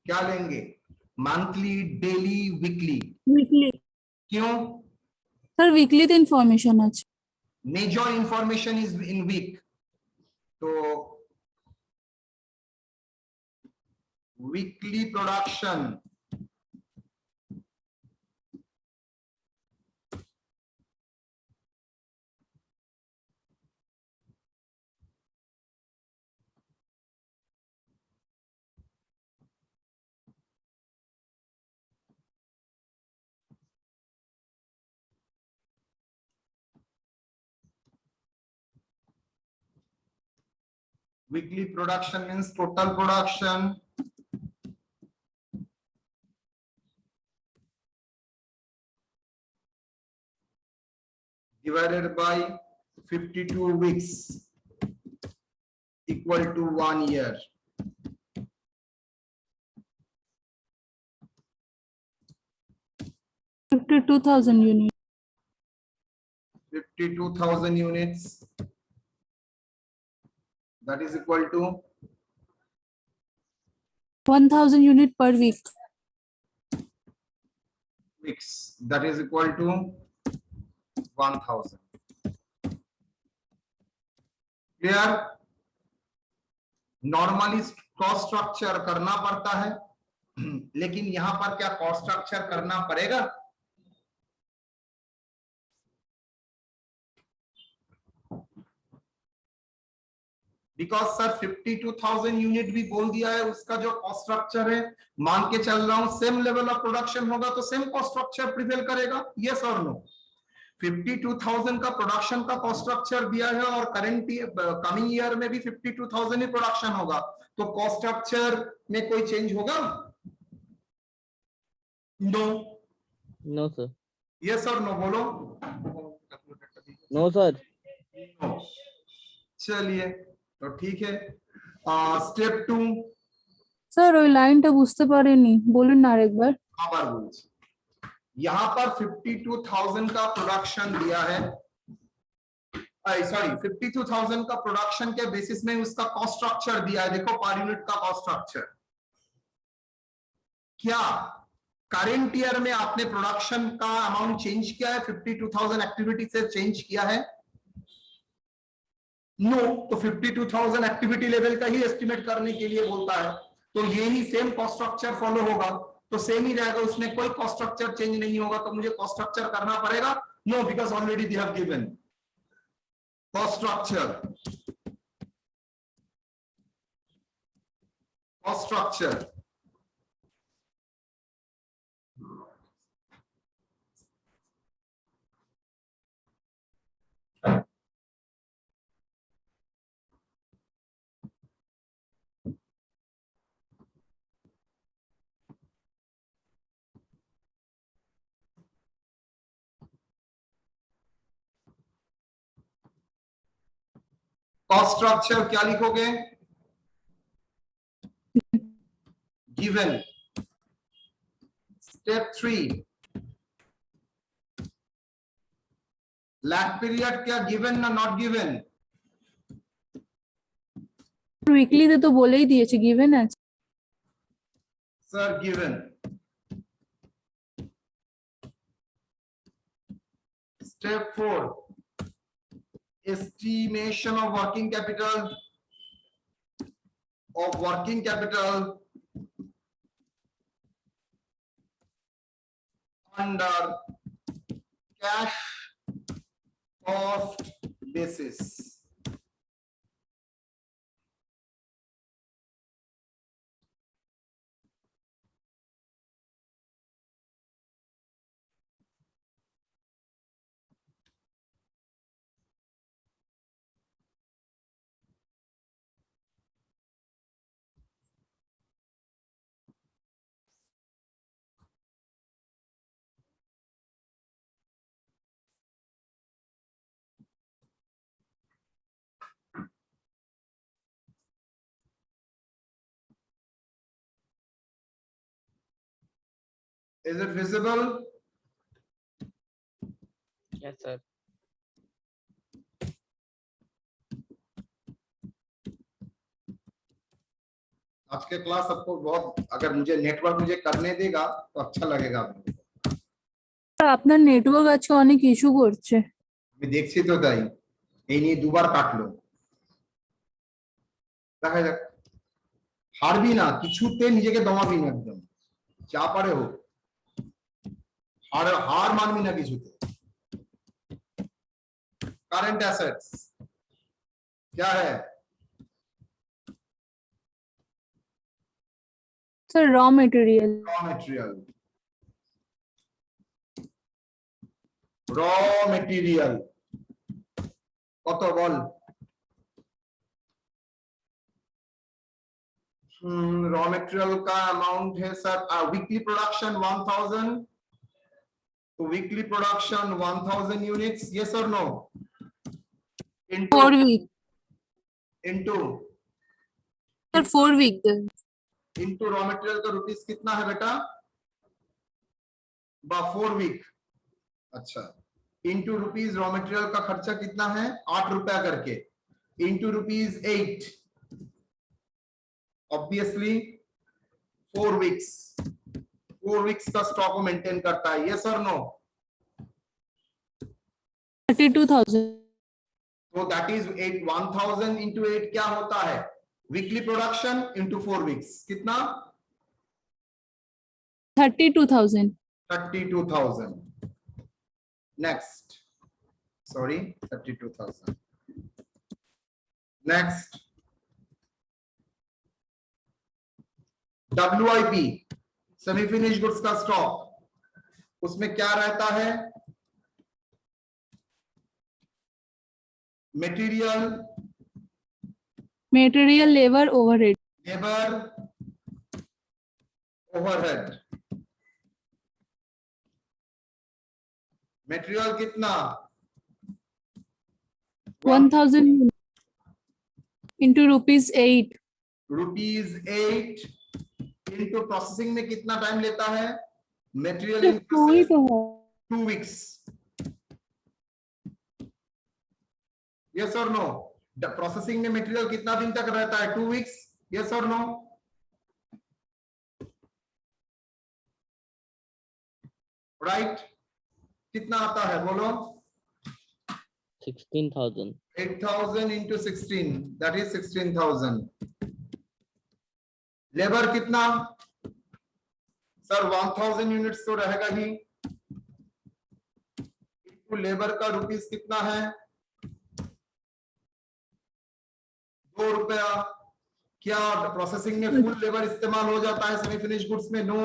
क्या लेंगे? Monthly, daily, weekly? वीकली क्यों? सर, वीकली तो इंफॉर्मेशन আছে। Major information is in week, तो weekly production weekly production means total production divided by 52 weeks equal to 1 year. units 52,000 units, that is equal to 1000 unit per week weeks, that is equal to 1000. Clear? Normally cost structure करना पड़ता है, लेकिन यहां पर क्या cost structure करना पड़ेगा? Because sir 52,000 unit भी बोल दिया है, उसका जो कॉस्ट स्ट्रक्चर है, मान के चल रहा हूं सेम लेवल ऑफ प्रोडक्शन होगा तो सेम कॉस्ट स्ट्रक्चर प्रिवेल करेगा, यस और नो? 52,000 का प्रोडक्शन का कॉस्ट स्ट्रक्चर दिया है और करंट कमिंग ईयर में भी 52,000 ही प्रोडक्शन होगा, तो कॉस्ट स्ट्रक्चर में कोई चेंज होगा? नो। No sir. यस और नो बोलो। No sir. नो। चलिए तो ठीक है। स्टेप 2 স্যার ওই লাইনটা বুঝতে পারিনি, বলুন না আরেকবার। आবার বলছি, यहां पर 52,000 का प्रोडक्शन दिया है, सॉरी 52,000 का प्रोडक्शन के बेसिस में उसका कॉस्ट स्ट्रक्चर दिया है, देखो पर यूनिट का कॉस्ट स्ट्रक्चर। क्या करंट ईयर में आपने प्रोडक्शन का अमाउंट चेंज किया है? 52,000 एक्टिविटी से चेंज किया है? नो। तो 52,000 एक्टिविटी लेवल का ही एस्टिमेट करने के लिए बोलता है, तो ये ही सेम कॉस्ट स्ट्रक्चर फॉलो होगा, तो सेम ही रहेगा, उसमें कोई कॉस्ट स्ट्रक्चर चेंज नहीं होगा, तो मुझे कॉस्ट स्ट्रक्चर करना पड़ेगा? No, because already they have given cost structure. Cost structure cost structure क्या लिखोगे? गिवन। स्टेप 3 लैग पीरियड क्या गिवन ना नॉट गिवन? উইকলিতে তো বলেই দিয়েছে, গিভেন আছে। Sir given. Step 4 estimation of working capital under cash cost basis। Is it visible? Yes sir. आज के क्लास आपको बहुत, अगर मुझे नेटवर्क मुझे करने देगा तो अच्छा लगेगा। আপনার নেটওয়ার্ক আজকে অনেক ইস্যু করছে। আমি দেখছি তো, তাই এই নিয়ে দুবার কাটলো। দেখা যাক, হারবি না, কিছুতে নিজেকে দমাবি না, একদম যা পারে হোক, হার মানবি না কিছুতে। करंट एसेट्स क्या है? Sir raw material. Raw material, raw material কত বল? रॉ मटेरियल का अमाउंट है सर, वीकली प्रोडक्शन 1000, तो वीकली प्रोडक्शन 1000 यूनिट्स, यस और no? Into 4 week into sir 4 week into raw material का रुपीस कितना है बेटा? 4 वीक। अच्छा, इनटू रुपीस रॉ मटेरियल का खर्चा कितना है? 8 रुपया करके, into rupees 8, obviously 4 weeks, 4 weeks का स्टॉक मेंटेन करता है, यस और नो? 32,000 तो दैट इज 1000 इंटू 8 क्या होता है? वीकली प्रोडक्शन इंटू 4 वीक्स, कितना? 32,000 32,000। Next, sorry 32,000। Next, WIP semi finish goods का स्टॉक, उसमें क्या रहता है? Material labour overhead labour overhead. Material कितना? 1000 इंटू ₹8 ₹8 इनटू प्रोसेसिंग में कितना टाइम लेता है? मटेरियल इन तो ही तो है 2 वीक्स, यस और नो? प्रोसेसिंग में मटेरियल कितना दिन तक रहता है? 2 वीक्स, यस और नो? राइट, कितना आता है बोलो? 16,000 8,000 into 16, that is 16,000। लेबर कितना? सर 1000 यूनिट्स तो रहेगा ही, लेबर का रुपीस कितना है? 2 रुपया। क्या प्रोसेसिंग में फुल लेबर इस्तेमाल हो जाता है सेमी फिनिश गुड्स में? नो।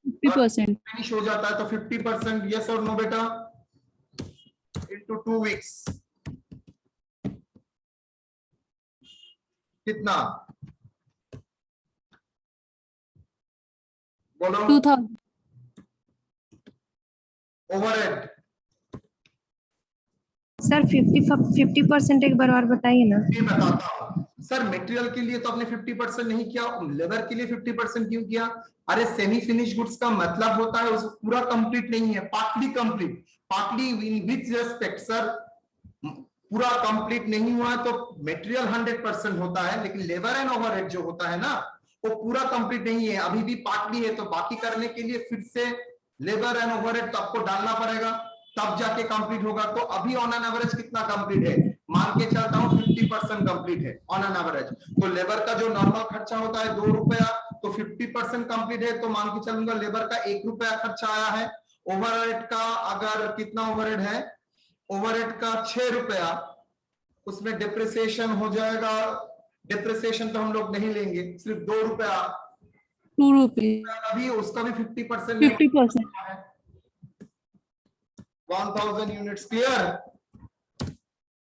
50% फिनिश हो जाता है तो 50%, यस और नो बेटा? इनटू 2 वीक्स कितना बोलो? 2000 ओवरहेड सर 50% एक बार और बताइए ना। ये बताता हूं सर। मटेरियल के लिए तो आपने 50% नहीं किया, लेबर के लिए 50% क्यों किया? अरे सेमी फिनिश गुड्स का मतलब होता है उसको पूरा कंप्लीट नहीं है, partly complete. Partly in which respect sir? पूरा कंप्लीट नहीं हुआ तो मटेरियल 100% होता है, लेकिन लेबर एंड ओवरहेड जो होता है ना वो पूरा कंप्लीट नहीं है, अभी भी पार्टली है। तो बाकी करने के लिए फिर से लेबर एंड ओवरहेड तो आपको डालना पड़ेगा, तब जाके कंप्लीट होगा। तो अभी ऑन एन एवरेज कितना कंप्लीट है? मान के चलता हूं 50% कंप्लीट है ऑन एन एवरेज। तो लेबर का जो नॉर्मल खर्चा होता है 2 रुपया, तो 50% कंप्लीट है, तो मान के चलूंगा लेबर का 1 रुपया खर्चा आया है। ओवरहेड का अगर कितना ओवरहेड है? ओवरहेड का 6 रुपया, उसमें डिप्रिसिएशन हो जाएगा। डिप्रिसिएशन तो हम लोग नहीं लेंगे, सिर्फ 2 रुपया 2 रुपीस, अभी उसका भी 50% 50%। 1000 units clear?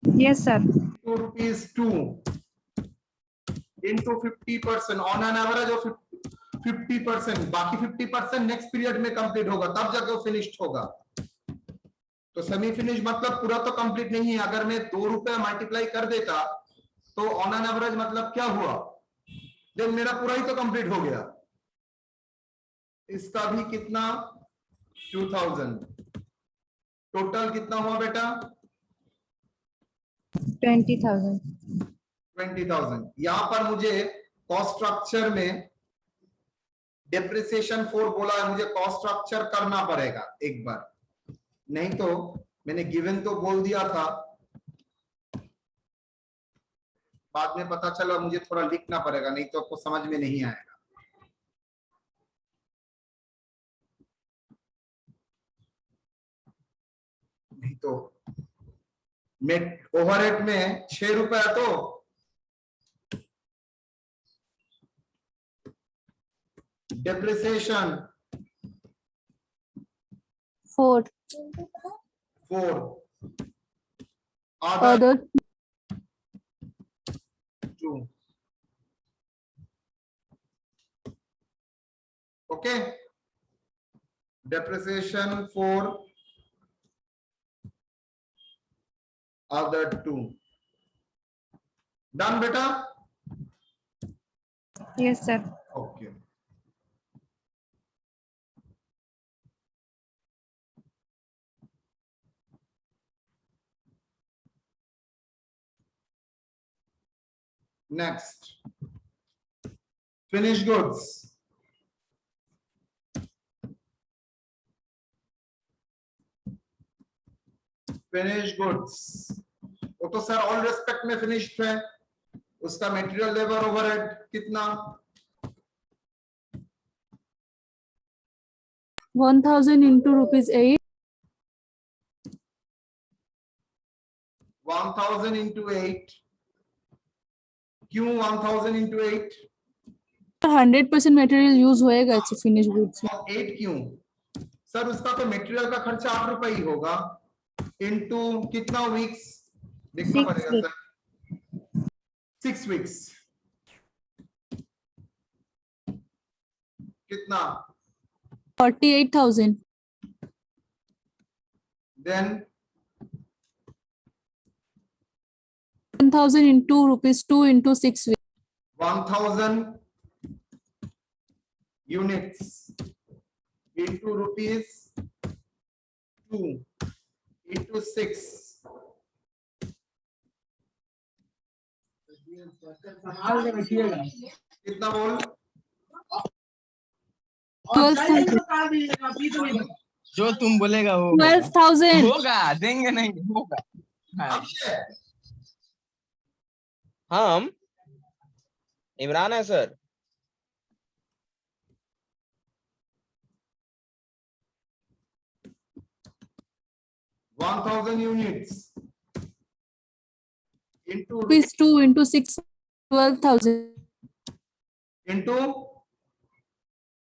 Yes sir. 2 rupees 2 into 50% on an average of 50%, बाकी 50% नेक्स्ट पीरियड में कंप्लीट होगा, तब जाकर वो फिनिश्ड होगा। तो सेमी फिनिश मतलब पूरा तो कंप्लीट नहीं है। अगर मैं 2 रुपया मल्टीप्लाई कर देता तो ऑन एन एवरेज मतलब क्या हुआ? जब मेरा पूरा ही तो कंप्लीट हो गया। इसका भी कितना? 2000। टोटल कितना हुआ बेटा? 20,000। 20,000। यहां पर मुझे कॉस्ट स्ट्रक्चर में डेप्रिसिएशन 4 बोला है, मुझे कॉस्ट स्ट्रक्चर करना पड़ेगा एक बार, नहीं तो मैंने गिवन तो बोल दिया था, बाद में पता चला मुझे थोड़ा लिखना पड़ेगा, नहीं तो आपको समझ में नहीं आएगा। नहीं तो ओवरहेड में 6 रुपया तो depreciation 4 other other 2। Okay, depreciation 4 other 2 done बेटा। Yes, sir. Okay, next finish goods. Finish goods वो तो सर ऑल रेस्पेक्ट में फिनिश्ड है, उसका मटेरियल लेबर ओवरहेड कितना? 1000 into ₹8 1000 into 8। क्यों 1000 into 8? 100% मटेरियल यूज होएगा अच्छे फिनिश गुड्स में। 8 क्यों सर? उसका तो मटेरियल का खर्चा 8 रुपए ही होगा, इनटू कितना वीक्स देखना 6 पड़ेगा weeks. सर, 6 वीक्स कितना? 48,000 then 1000 into ₹2 into 6 weeks 1000 units into ₹2 into 6 कितना बोल? 12,000 जो तुम बोलेगा वो 12,000 होगा, देंगे नहीं होगा। हाँ। अक्षय हम इमरान है sir. 1000 units into ₹2 into 6 12,000 into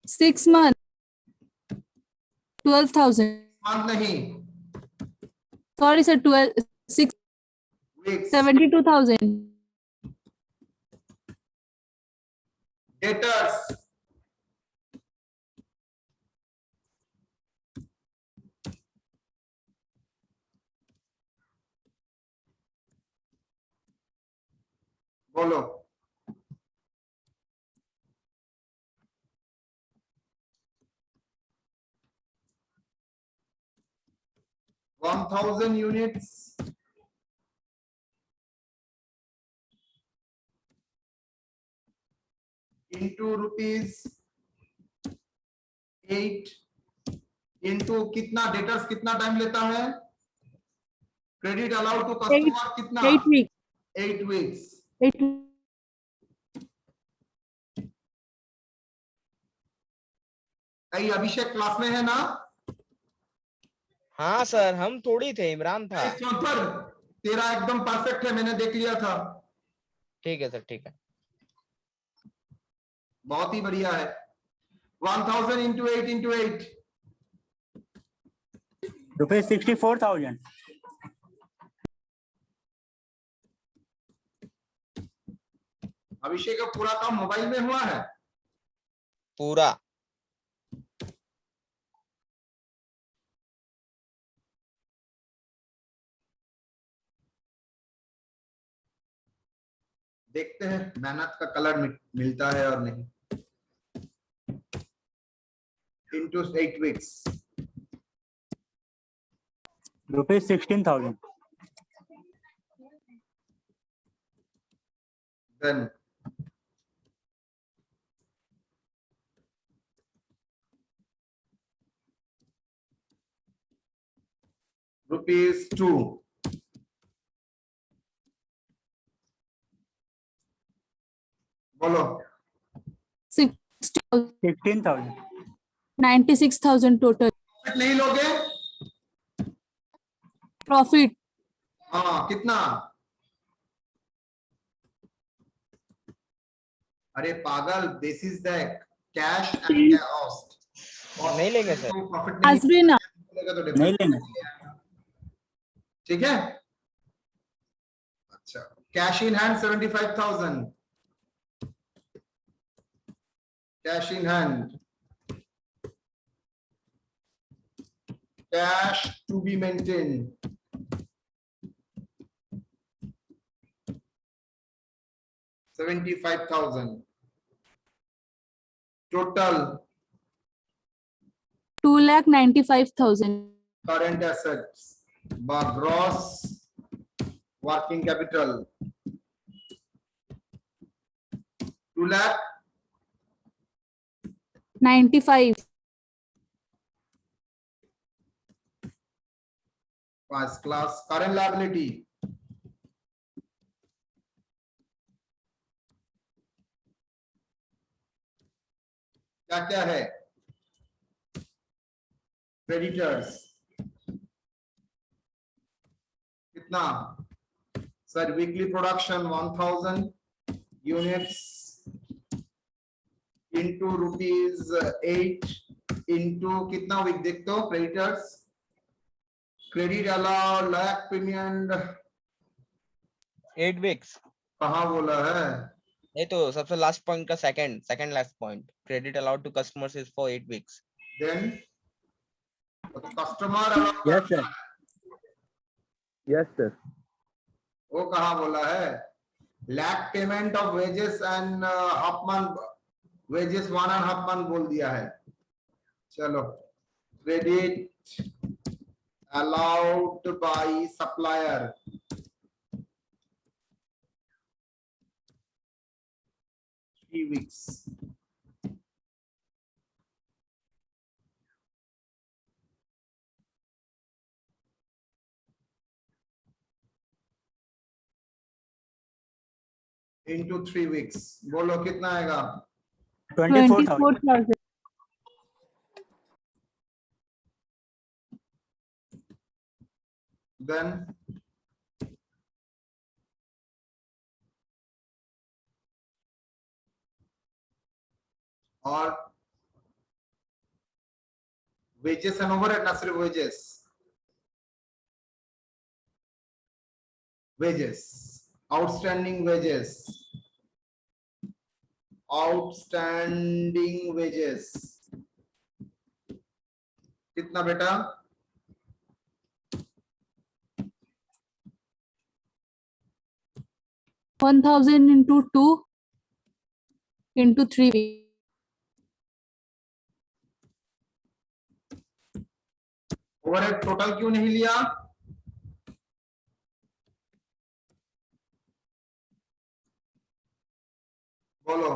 6 months 12,000 month नहीं, sorry sir 12 6 weeks। 72,000 debtors बोलो। $1,000 units into ₹8 into कितना डेटर्स कितना टाइम लेता है? क्रेडिट अलाउड टू कस्टमर कितना? 8 weeks 8 weeks। 8 कई अभिषेक क्लास में है ना? हाँ सर, हम थोड़ी थे, इमरान था। पर तेरा एकदम परफेक्ट है, मैंने देख लिया था। ठीक है सर, ठीक है। बहुत ही बढ़िया है। 1000 into 8 into 8 ₹64,000। अभिषेक का पूरा काम मोबाइल में हुआ है? पूरा। देखते हैं मेहनत का कलर मिलता है और नहीं। into 8 weeks ₹16,000। then ₹2. बोलो 16,000. 96,000 टोटल नहीं लोगे? प्रॉफिट। हाँ कितना? अरे पागल, this is the cash and cost. नहीं लेंगे सर। प्रॉफिट आज भी ना मिलेगा तो नहीं डेफिनेटली लेंगे। ठीक है। अच्छा, cash in hand 75,000, cash in hand, cash to be maintain 75,000, total 2,95,000 current assets বা gross working capital 95 first class current liability क्या क्या है? क्रेडिटर्स कितना sir? Weekly production 1000 units into ₹8 into कितना वीक देखते हो? Creditors credit allow lag payment 8 weeks. कहाँ बोला है? ये तो सबसे लास्ट पॉइंट का second last point, credit allowed to customers is for 8 weeks. Then customer Yes, sir. Yes sir. वो कहाँ बोला है? Lag payment of wages and half month wages 1.5 month बोल दिया है। चलो credit allowed by supplier three weeks into 3 weeks बोलो कितना आएगा? 24,000. 24,000 देन और वेजेस एंड ओवरहेड ना सिर्फ वेजेस? वेजेस आउटस्टैंडिंग वेजेस कितना बेटा? 1,000 into 2 into 3 weeks. Overhead total क्यों नहीं लिया? बोलो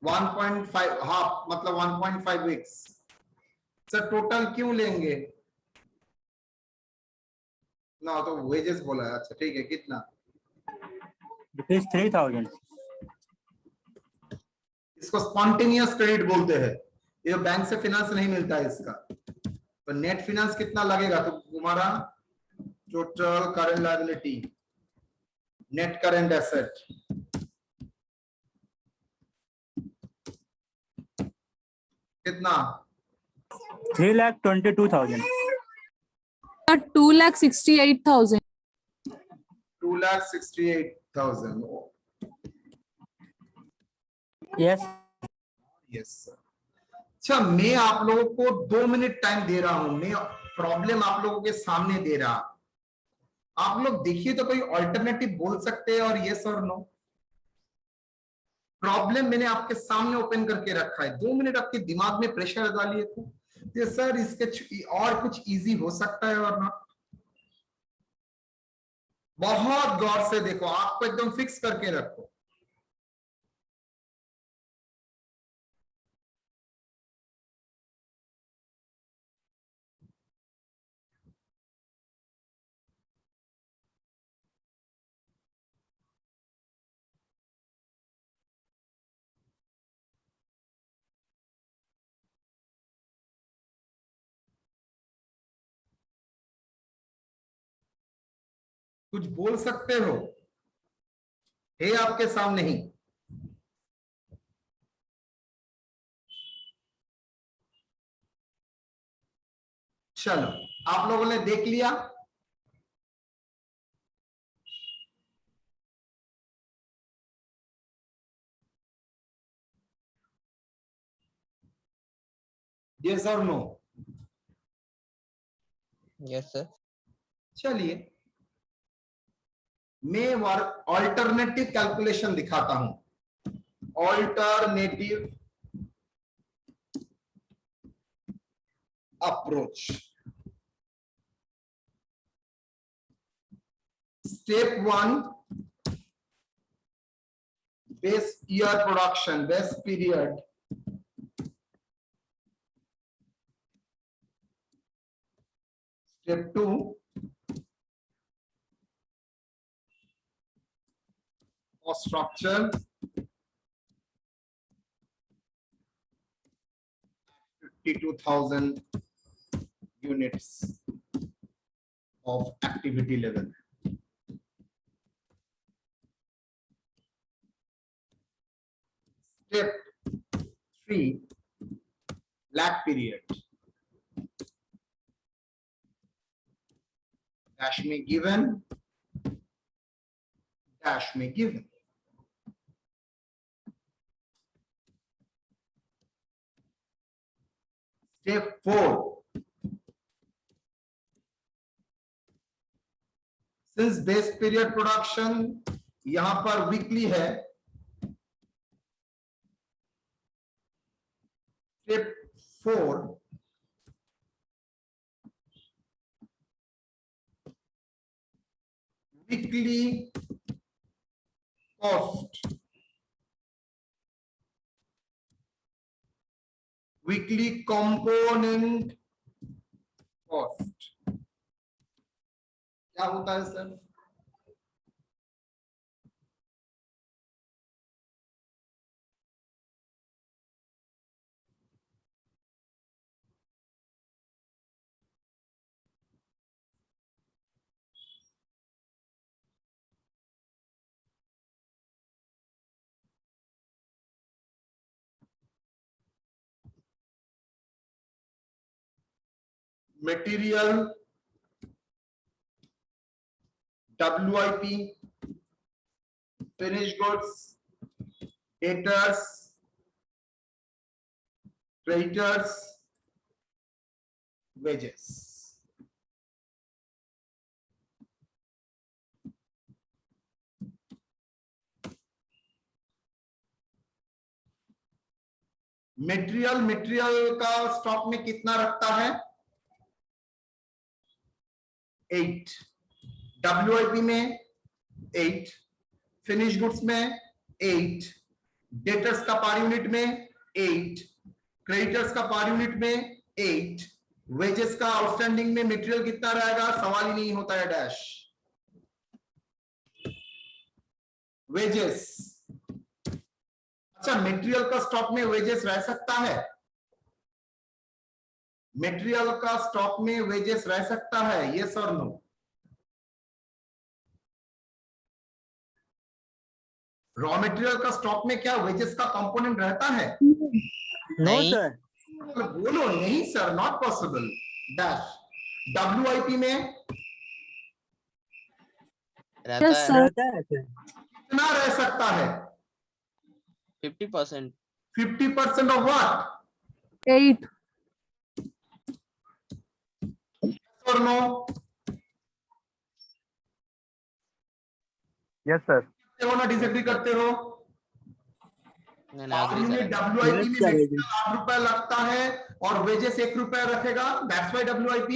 1.5 हाफ मतलब 1.5 वीक्स। सर टोटल क्यों लेंगे ना? तो वेजेस बोला है। अच्छा ठीक है, कितना? Rupees 3,000. इसको स्पॉन्टेनियस क्रेडिट बोलते हैं। ये बैंक से फाइनेंस नहीं मिलता है इसका। तो नेट फाइनेंस कितना लगेगा? तो तुम्हारा total current liability net current asset कितना? 3,22,000. 2,68,000. 2,68,000। Yes. Yes sir. अच्छा, मैं आप लोगों को 2 मिनट टाइम दे रहा हूं। मैं प्रॉब्लम आप लोगों के सामने दे रहा। आप लोग देखिए तो कोई ऑल्टरनेटिव बोल सकते हैं और यस और नो। प्रॉब्लम मैंने आपके सामने ओपन करके रखा है। 2 मिनट आपके दिमाग में प्रेशर डालिए तो ये सर इसके और कुछ इजी हो सकता है और नॉट। बहुत गौर से देखो, आपको एकदम फिक्स करके रखो। कुछ बोल सकते हो? है आपके सामने ही। चलो, आप लोगों ने देख लिया। यस और नो? Yes, sir. चलिए, मैं ऑल्टरनेटिव कैलकुलेशन दिखाता हूं। Alternative approach. Step 1, base year production, base period. Step 2, cost structure, 52,000 units of activity level. Step 3, lag period. Dash me given, dash me given. Step 4, since base period production यहां पर weekly है, step 4, weekly cost, weekly component cost. क्या होता है sir? Material, WIP, finished goods, debtors, creditors, wages। Material का stock में कितना रखता है? 8, WIP में 8, फिनिश गुड्स में 8, डेटर्स का पर यूनिट में 8, क्रेडिटर्स का पर यूनिट में 8, वेजेस का आउटस्टैंडिंग में मटेरियल कितना रहेगा? सवाल ही नहीं होता है। Dash wages. अच्छा, मटेरियल का स्टॉक में वेजेस रह सकता है? मटेरियल का स्टॉक में वेजेस रह सकता है? यस और नो? रॉ मटेरियल का स्टॉक में क्या वेजेस का कंपोनेंट रहता है? नो नहीं। सर, बोलो नहीं sir, not possible. Dash WIP में रहता है रहता है सर। कितना रह सकता है? 50%। 50% ऑफ व्हाट? 8 और नो? Yes sir. हो ना डिसएग्री करते हो? नहीं, agree यूनिट करेंगे। WIP Yes, में sir, मटेरियल agree. 8 रुपए लगता है और वेजेस 1 रुपया रखेगा। That's why WIP।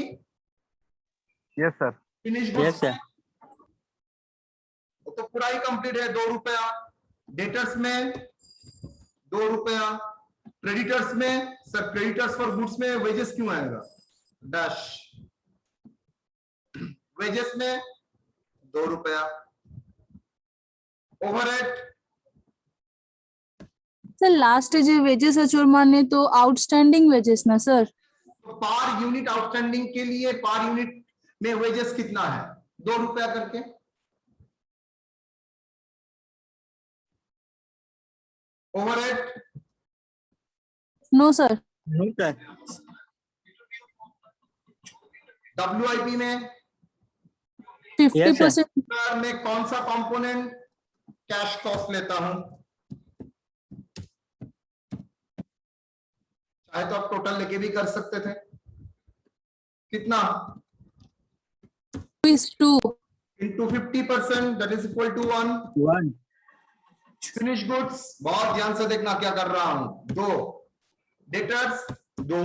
Yes sir. Finish Yes, goods sir. तो पूरा ही कंप्लीट है। 2 रुपया डेटर्स में, 2 रुपया क्रेडिटर्स में। सर क्रेडिटर्स फॉर गुड्स में वेजेस क्यों आएगा? डैश वेजेस में 2 रुपया। ओवरहेड सर लास्ट जे वेजेस अचूर माने तो आउटस्टैंडिंग वेजेस ना सर? तो पर यूनिट आउटस्टैंडिंग के लिए पर यूनिट में वेजेस कितना है? 2 रुपया करके। Overhead no sir. No sir. WIP में 50%। में कौन सा कंपोनेंट कैश कॉस्ट लेता हूं? चाहे तो आप टोटल लेके भी कर सकते थे। कितना? 2 into 50%, that is equal to 1। 1। Finish goods, बहुत ध्यान से देखना क्या कर रहा हूं। 2 डेटर्स, 2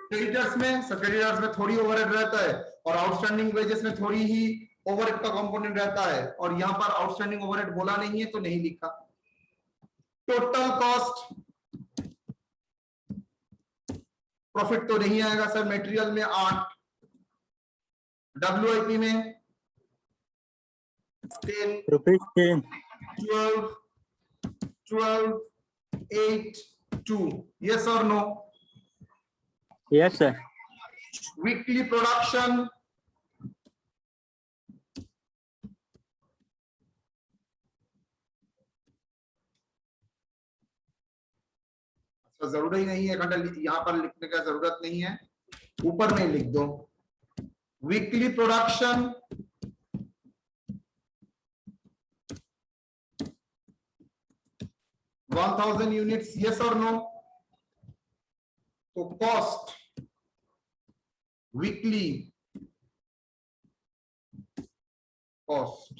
क्रेडिटर्स में, क्रेडिटर्स में थोड़ी ओवरहेड रहता है और आउटस्टैंडिंग वेजेस में थोड़ी ही ओवरहेड का कंपोनेंट रहता है, और यहां पर आउटस्टैंडिंग ओवरहेड बोला नहीं है तो नहीं लिखा। टोटल कॉस्ट, प्रॉफिट तो नहीं आएगा सर। मटेरियल में 8, WIP में 10, rupees 10। 12, 12, 8, 2। Yes or no? Yes sir. Weekly production, अच्छा जरूरी नहीं है घंटा यहां पर लिखने का जरूरत नहीं है, ऊपर में लिख दो। वीकली प्रोडक्शन 1000 यूनिट्स, यस और नो? तो cost weekly cost,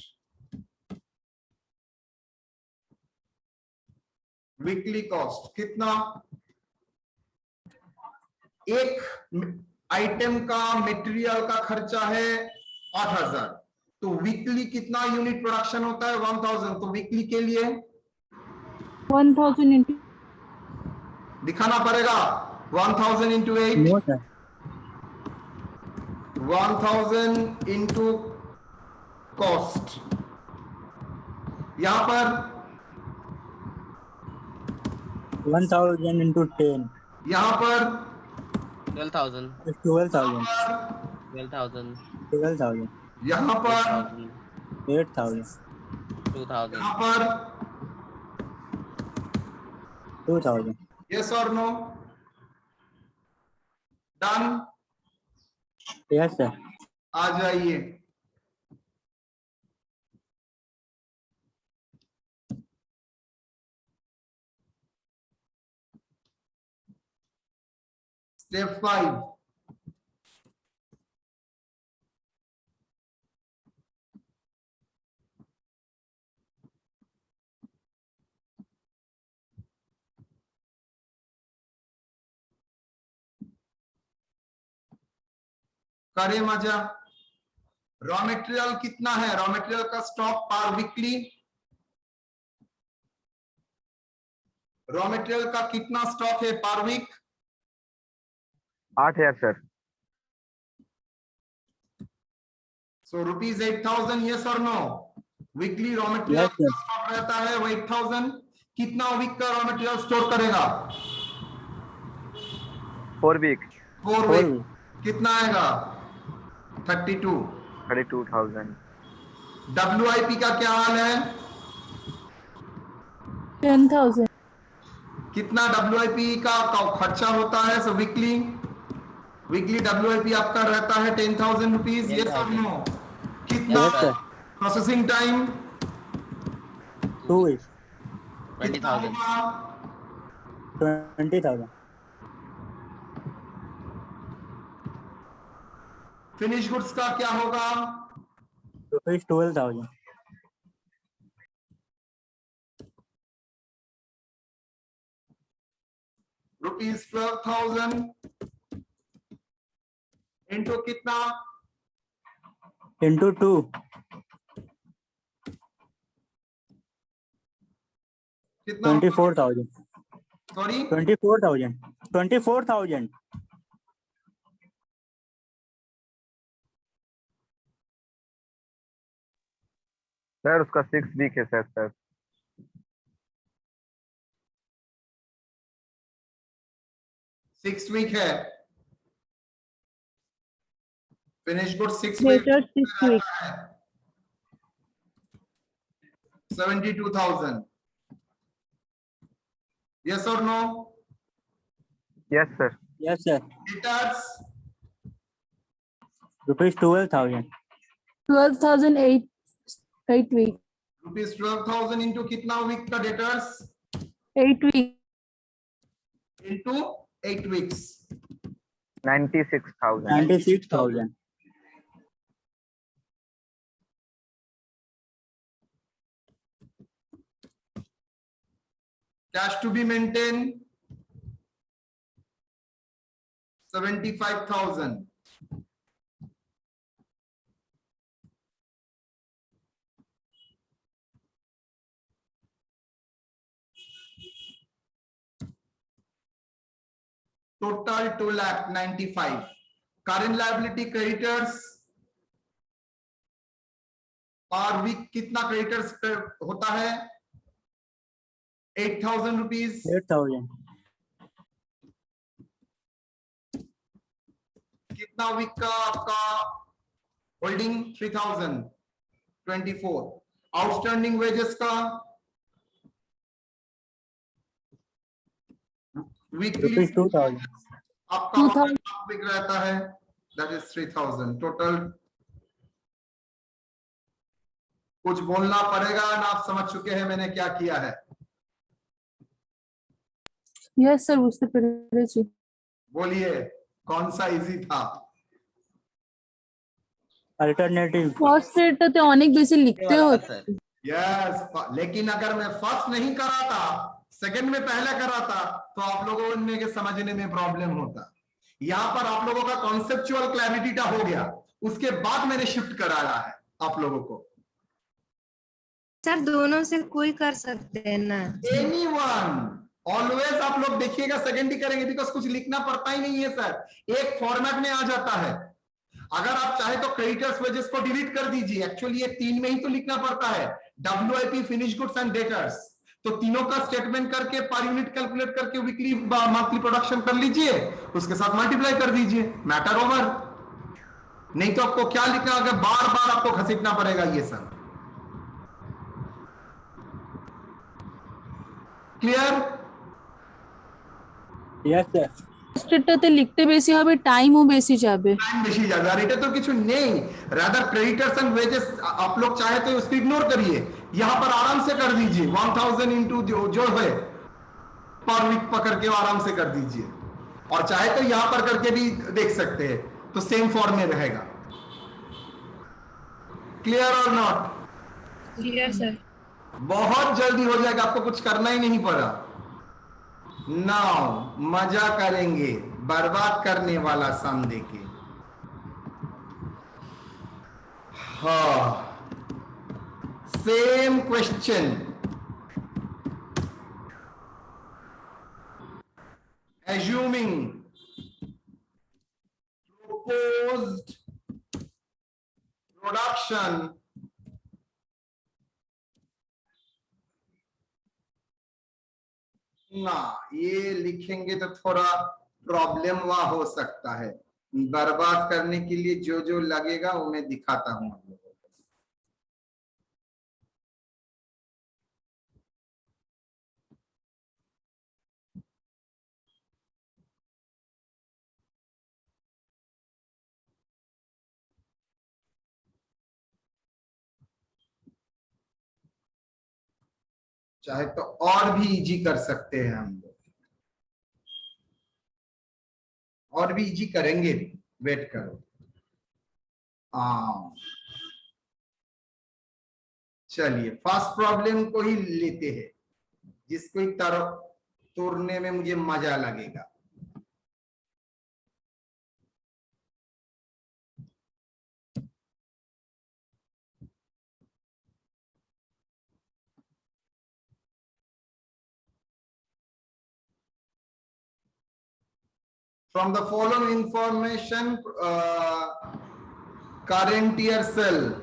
weekly cost कितना? एक आइटम का मटेरियल का खर्चा है 8000, तो वीकली कितना यूनिट प्रोडक्शन होता है? 1000। तो वीकली के लिए 1000 into दिखाना पड़ेगा 1000 into 8, no sir. 1000 into cost, यहां पर 1000 into 10। यहां पर 12,000, 12,000। 12,000, 12,000। यहां पर 8,000। 2,000. यहां पर 2,000। यस और नो? डन। Yes sir. आ जाइए। स्टेप 5, करे मजा। रॉ मटेरियल कितना है? रॉ मटेरियल का stock per weekly, raw material का कितना स्टॉक है per week? 8000 sir. So rupees 8000, yes और no? Weekly raw material Yes, sir. का स्टॉक रहता है वो 8000। कितना वीक का रॉ मटेरियल स्टोर करेगा? 4 वीक। 4 4 वीक। weeks। कितना आएगा? 32। 32,000। WIP का क्या हाल है? 10,000। कितना WIP का खर्चा होता है? सो वीकली WIP आपका रहता है 10,000 रुपीज, यस और नो? कितना Yes, sir। Processing time? 2 weeks। 20,000. 20,000। Finish goods का क्या होगा? रुपीज 12,000। रुपीज 12,000 इंटू कितना? into 2। कितना? 24,000। सॉरी 24,000। 24,000। सर उसका 6 वीक है सर। 6 वीक है। Finish good 6 week Debtor 6 week. 72,000। Yes or no? Yes, sir. Yes, sir. Debtors Rupees 12,000. 12,008 week. Rupees 12,000 into कितना week का debtors 8 week. Into 8 weeks 96,000. 96,000. Cash to be maintain 75,000. Total 2,95,000. Current liability creditors per week कितना creditors होता है 8,000 rupees. 8,000. कितना week का आपका holding 3,000. 24. Outstanding wages का weekly Rupees 2,000. आपका 2,000. वीक रहता है दैट इज 3,000 टोटल. कुछ बोलना पड़ेगा ना, आप समझ चुके हैं मैंने क्या किया है. Yes sir, বুঝতে পেরেছি। बोलिए कौन सा इजी था. Alternative. ফার্স্ট রেটটাতে অনেক বেশি লিখতে वाला হচ্ছে। सर यस लेकिन अगर मैं फर्स्ट नहीं करा था, सेकंड में पहले करा था, तो आप लोगों ने के समझने में प्रॉब्लम होता. यहाँ पर आप लोगों का कॉन्सेप्चुअल क्लैरिटी हो गया, उसके बाद मैंने शिफ्ट कराया है आप लोगों को. सर दोनों से कोई कर सकते हैं ना। एनीवन ऑलवेज आप लोग देखिएगा सेकंड ही करेंगे, बिकॉज कुछ लिखना पड़ता ही नहीं है सर, एक फॉर्मेट में आ जाता है. अगर आप चाहे तो क्रेडिटर्स वेजेस को डिलीट कर दीजिए, एक्चुअली ये तीन में ही तो लिखना पड़ता है, WIP, finish goods and debtors. तो तीनों का स्टेटमेंट करके पर यूनिट कैलकुलेट करके वीकली मंथली प्रोडक्शन कर लीजिए, उसके साथ मल्टीप्लाई कर दीजिए, मैटर ओवर. नहीं तो आपको क्या लिखना होगा, बार बार आपको घसीटना पड़ेगा ये सब. क्लियर? Yes, sir. ফার্স্ট রেটটাতে লিখতে বেশি হবে, টাইমও বেশি যাবে। টাইম বেশি যাবে, আর এটা তো কিছু নেই. রাদার क्रेडिटर्स एंड वेजेस आप लोग चाहे तो उसको इग्नोर करिए, यहां पर आराम से कर दीजिए 1,000 इंटू जो है पर वीक पकड़ के आराम से कर दीजिए, और चाहे तो यहां पर करके भी देख सकते हैं, तो सेम फॉर्म में रहेगा. क्लियर और नॉट? Clear sir. बहुत जल्दी हो जाएगा, आपको कुछ करना ही नहीं पड़ा. नाउ मजा करेंगे, बर्बाद करने वाला सम देके. हाँ, same question. Assuming proposed production ना, ये लिखेंगे तो थोड़ा प्रॉब्लम वहां हो सकता है. बर्बाद करने के लिए जो जो लगेगा वो मैं दिखाता हूं आप लोगों को. चाहे तो और भी इजी कर सकते हैं हम लोग, और भी इजी करेंगे भी, वेट करो. चलिए फर्स्ट प्रॉब्लम को ही लेते हैं, जिसको एक तरफ तोड़ने में मुझे मजा लगेगा. From the following information, current year sell,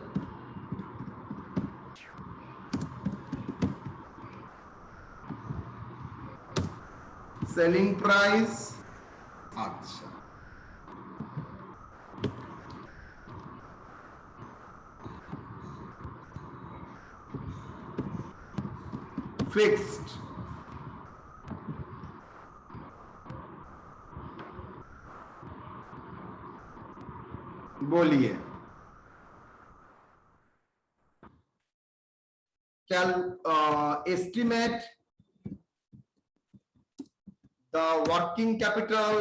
selling price, अच्छा, fixed, बोलिए क्या estimate the working capital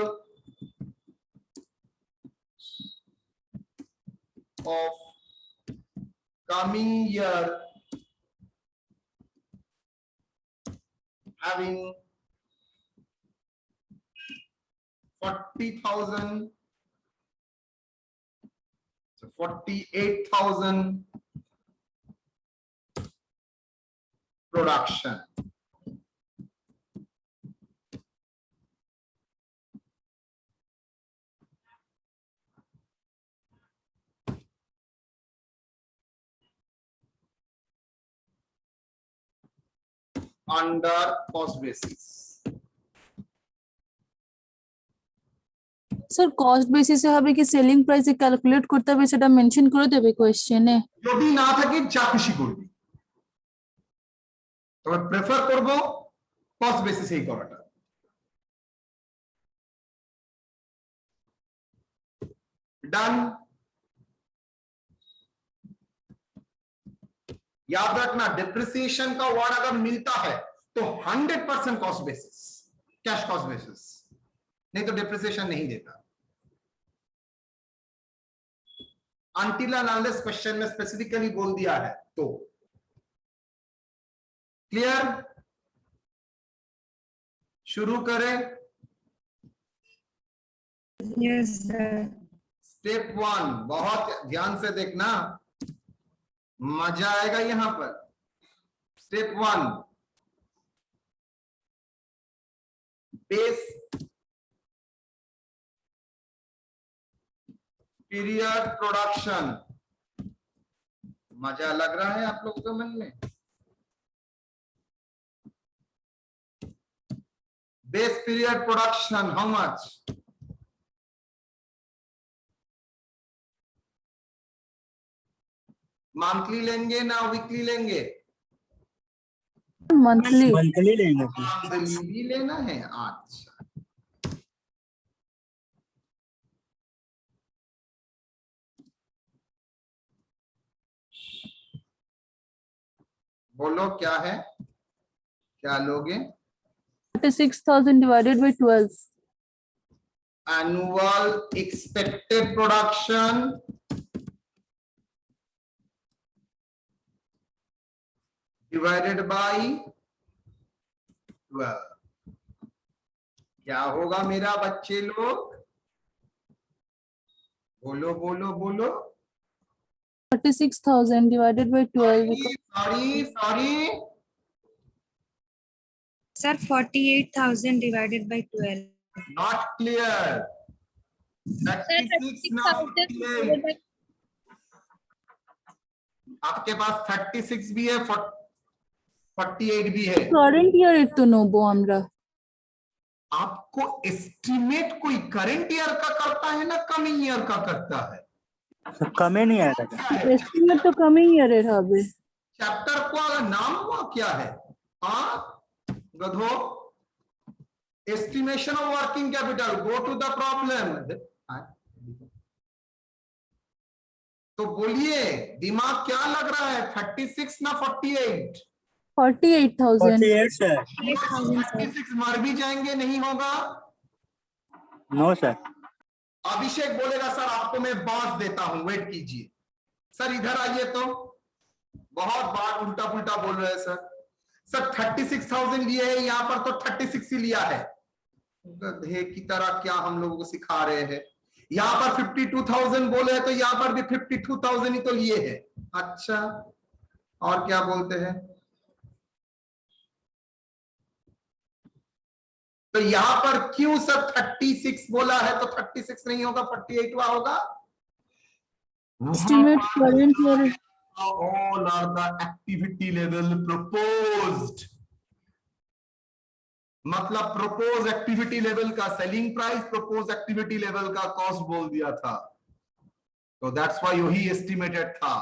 of coming year having 40,000, so 48,000 production. Under cost basis. Sir cost বেসিসে হবে কি সেলিং প্রাইসে ক্যালকুলেট করতে হবে সেটা মেনশন করে দেবে কোশ্চেনে? যদি না থাকে যা খুশি করবি, তবে প্রেফার করব কস্ট বেসিসেই করাটা। डन। याद रखना डिप्रिसिएशन का वर्ड अगर मिलता है तो 100% cost basis, cash cost basis, नहीं तो डिप्रिसिएशन नहीं देता। अनटिल एंड अनलेस क्वेश्चन में स्पेसिफिकली बोल दिया है तो। क्लियर? शुरू करें। Yes sir. स्टेप 1 बहुत ध्यान से देखना, मजा आएगा यहां पर। Step 1 base period production. मजा लग रहा है आप लोगों के मन में? Base period production how much? Monthly लेंगे ना वीकली लेंगे? मंथली। मंथली लेंगे सर। मंथली भी लेना है। अच्छा, बोलो क्या है, क्या लोगे? 36,000 divided by 12. Annual expected production divided by 12। क्या होगा मेरा बच्चे लोग? बोलो बोलो बोलो। 36,000 divided by 12. Sorry sir 48,000 divided by 12। Not clear. 36 ना 48। आपके पास 36 भी है, 48 भी है। Current year तो नोबो हमरा। आपको एस्टिमेट कोई करंट ईयर का करता है ना कमिंग ईयर का करता है? सर कमे नहीं आएगा सर। Estimate तो coming year এর হবে। चैप्टर का नाम हुआ क्या है? हाँ गधो, estimation of working capital. Go to the problem. तो बोलिए दिमाग क्या लग रहा है, 36 ना 48? 48,000। 48 सर। 36 मर भी जाएंगे नहीं होगा? No sir. अभिषेक बोलेगा सर आपको मैं बांस देता हूं, वेट कीजिए। सर इधर आइए तो, बहुत बार उल्टा पुल्टा बोल रहे हैं सर। सर 36,000 लिए है यहाँ पर तो 36 ही लिया है। गधे की तरह क्या हम लोगों को सिखा रहे हैं? यहाँ पर 52,000 बोले हैं तो यहाँ पर भी 52,000 ही तो लिए है। अच्छा, और क्या बोलते हैं? तो यहां पर क्यों सर 36 बोला है? तो 36 नहीं होगा, 48वां होगा। Estimate current year। All are the activity level proposed। मतलब प्रपोज एक्टिविटी लेवल का selling price, propose activity level का कॉस्ट बोल दिया था, तो दैट्स व्हाई वही एस्टिमेटेड था।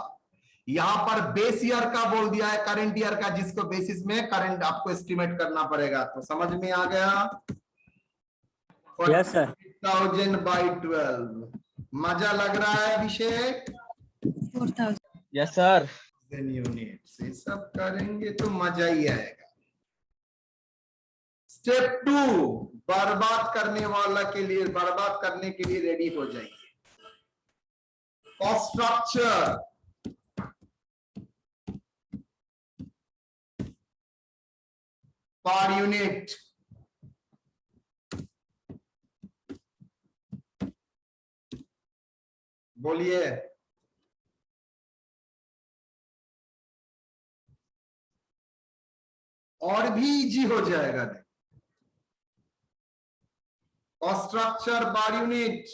यहां पर बेस ईयर का बोल दिया है, करंट ईयर का, जिसको बेसिस में करंट आपको एस्टिमेट करना पड़ेगा। तो समझ में आ गया? Yes sir. 40,000 by 12 मजा लग रहा है अभिषेक? 4000 Yes, sir. यूनिट्स ये सब करेंगे तो मजा ही आएगा। स्टेप 2, बर्बाद करने वाला के लिए, बर्बाद करने के लिए रेडी हो जाइए। कॉस्ट स्ट्रक्चर, पर यूनिट, बोलिए। और भी इजी हो जाएगा। Cost structure per unit,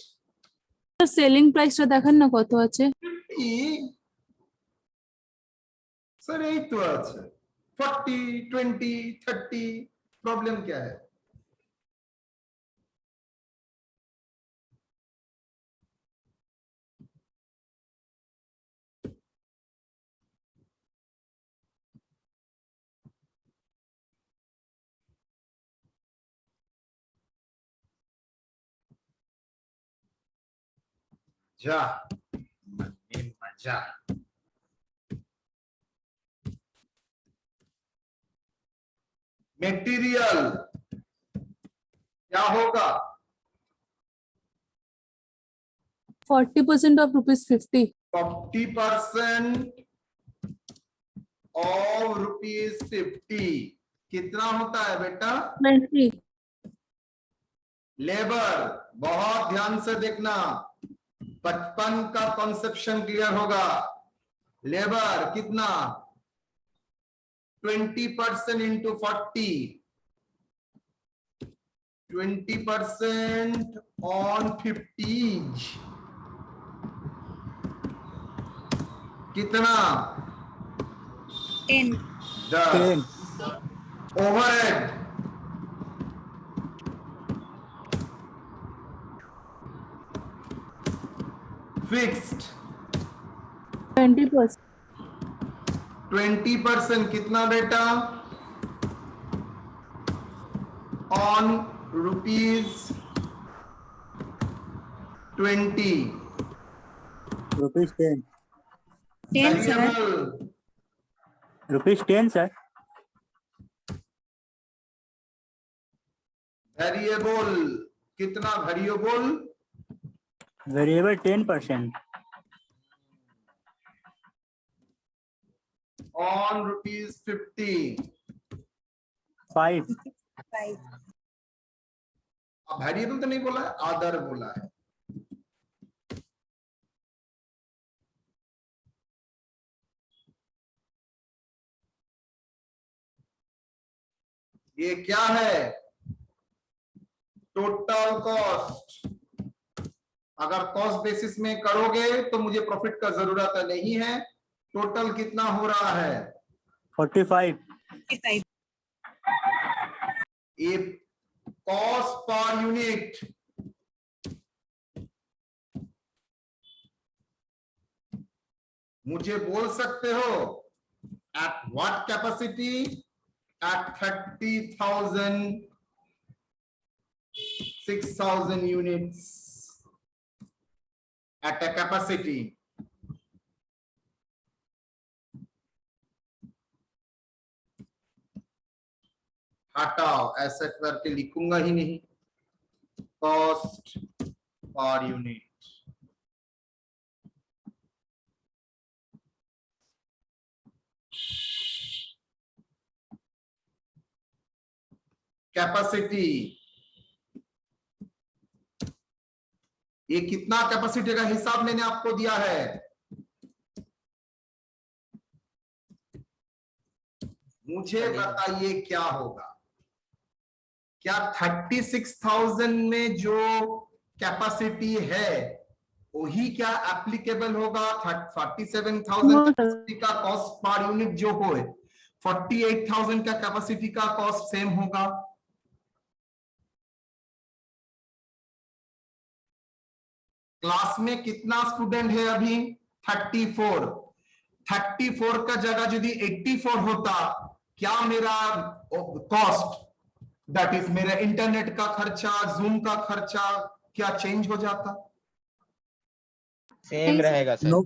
selling প্রাইসটা দেখান না কত আছে। सर यही तो আছে 40, 20, 30, प्रॉब्लम क्या है? मजा, मजा। मटेरियल क्या होगा? 40% of ₹50 40% of ₹50 कितना होता है बेटा? 20 लेबर, बहुत ध्यान से देखना, 55 का कॉन्सेप्शन क्लियर होगा। लेबर कितना? 20% इंटू 40, 20% ऑन 50 कितना? 10 10। Overhead fixed 20%। 20% कितना बेटा? On ₹20 rupees 10 10 sir variable rupees 10 sir variable कितना? वेरिएबल वेरिएबल 10% ऑन ₹50 5 वेरिएबल तो नहीं बोला है, आदर बोला है। ये क्या है? Total cost. अगर कॉस्ट बेसिस में करोगे तो मुझे प्रॉफिट का जरूरत नहीं है। टोटल कितना हो रहा है? 45 ये कॉस्ट पर यूनिट मुझे बोल सकते हो at what capacity? At 30,000 6,000 units at a capacity. हटाओ, ऐसा करके लिखूंगा ही नहीं। कॉस्ट पर यूनिट कैपेसिटी, ये कितना कैपेसिटी का हिसाब मैंने आपको दिया है? मुझे बताइए क्या होगा? क्या 36,000 में जो कैपेसिटी है वही क्या एप्लीकेबल होगा? 47,000 का कॉस्ट पर यूनिट जो हो, 48,000 का कैपेसिटी का कॉस्ट सेम होगा? क्लास में कितना स्टूडेंट है अभी? 34। 34 का जगह यदि 84 होता, क्या मेरा कॉस्ट, दैट इज मेरा इंटरनेट का खर्चा, जूम का खर्चा क्या चेंज हो जाता? सेम रहेगा सर। No.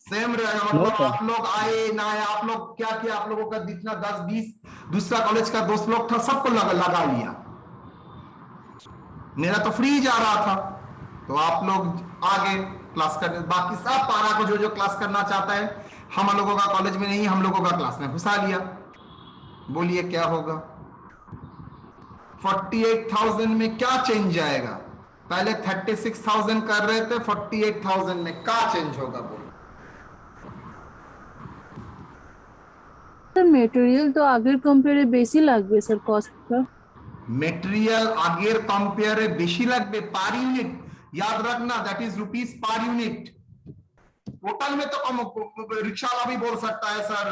सेम रहेगा No, मतलब sir. आप लोग आए ना आए, आप लोग क्या किया, आप लोगों का जितना 10-20 दूसरा कॉलेज का दोस्त लोग था सबको लगा लिया। मेरा तो फ्री जा रहा था, तो आप लोग आगे क्लास करने, बाकी सब पारा को जो क्लास करना चाहता है हम लोगों का कॉलेज में नहीं, हम लोगों का क्लास में घुसा लिया। बोलिए क्या होगा? 48,000 में क्या चेंज आएगा? पहले 36,000 कर रहे थे, 48,000 में क्या चेंज होगा? बोलो। স্যার মেটেরিয়াল তো আগের কম্পেয়ারে বেশি লাগবে স্যার কস্টটা। मेटेरियल আগের কম্পেয়ারে বেশি লাগবে পার ইউনিট, याद रखना that is rupees per unit. Total में तो कम, रिक्शा वाला भी बोल सकता है सर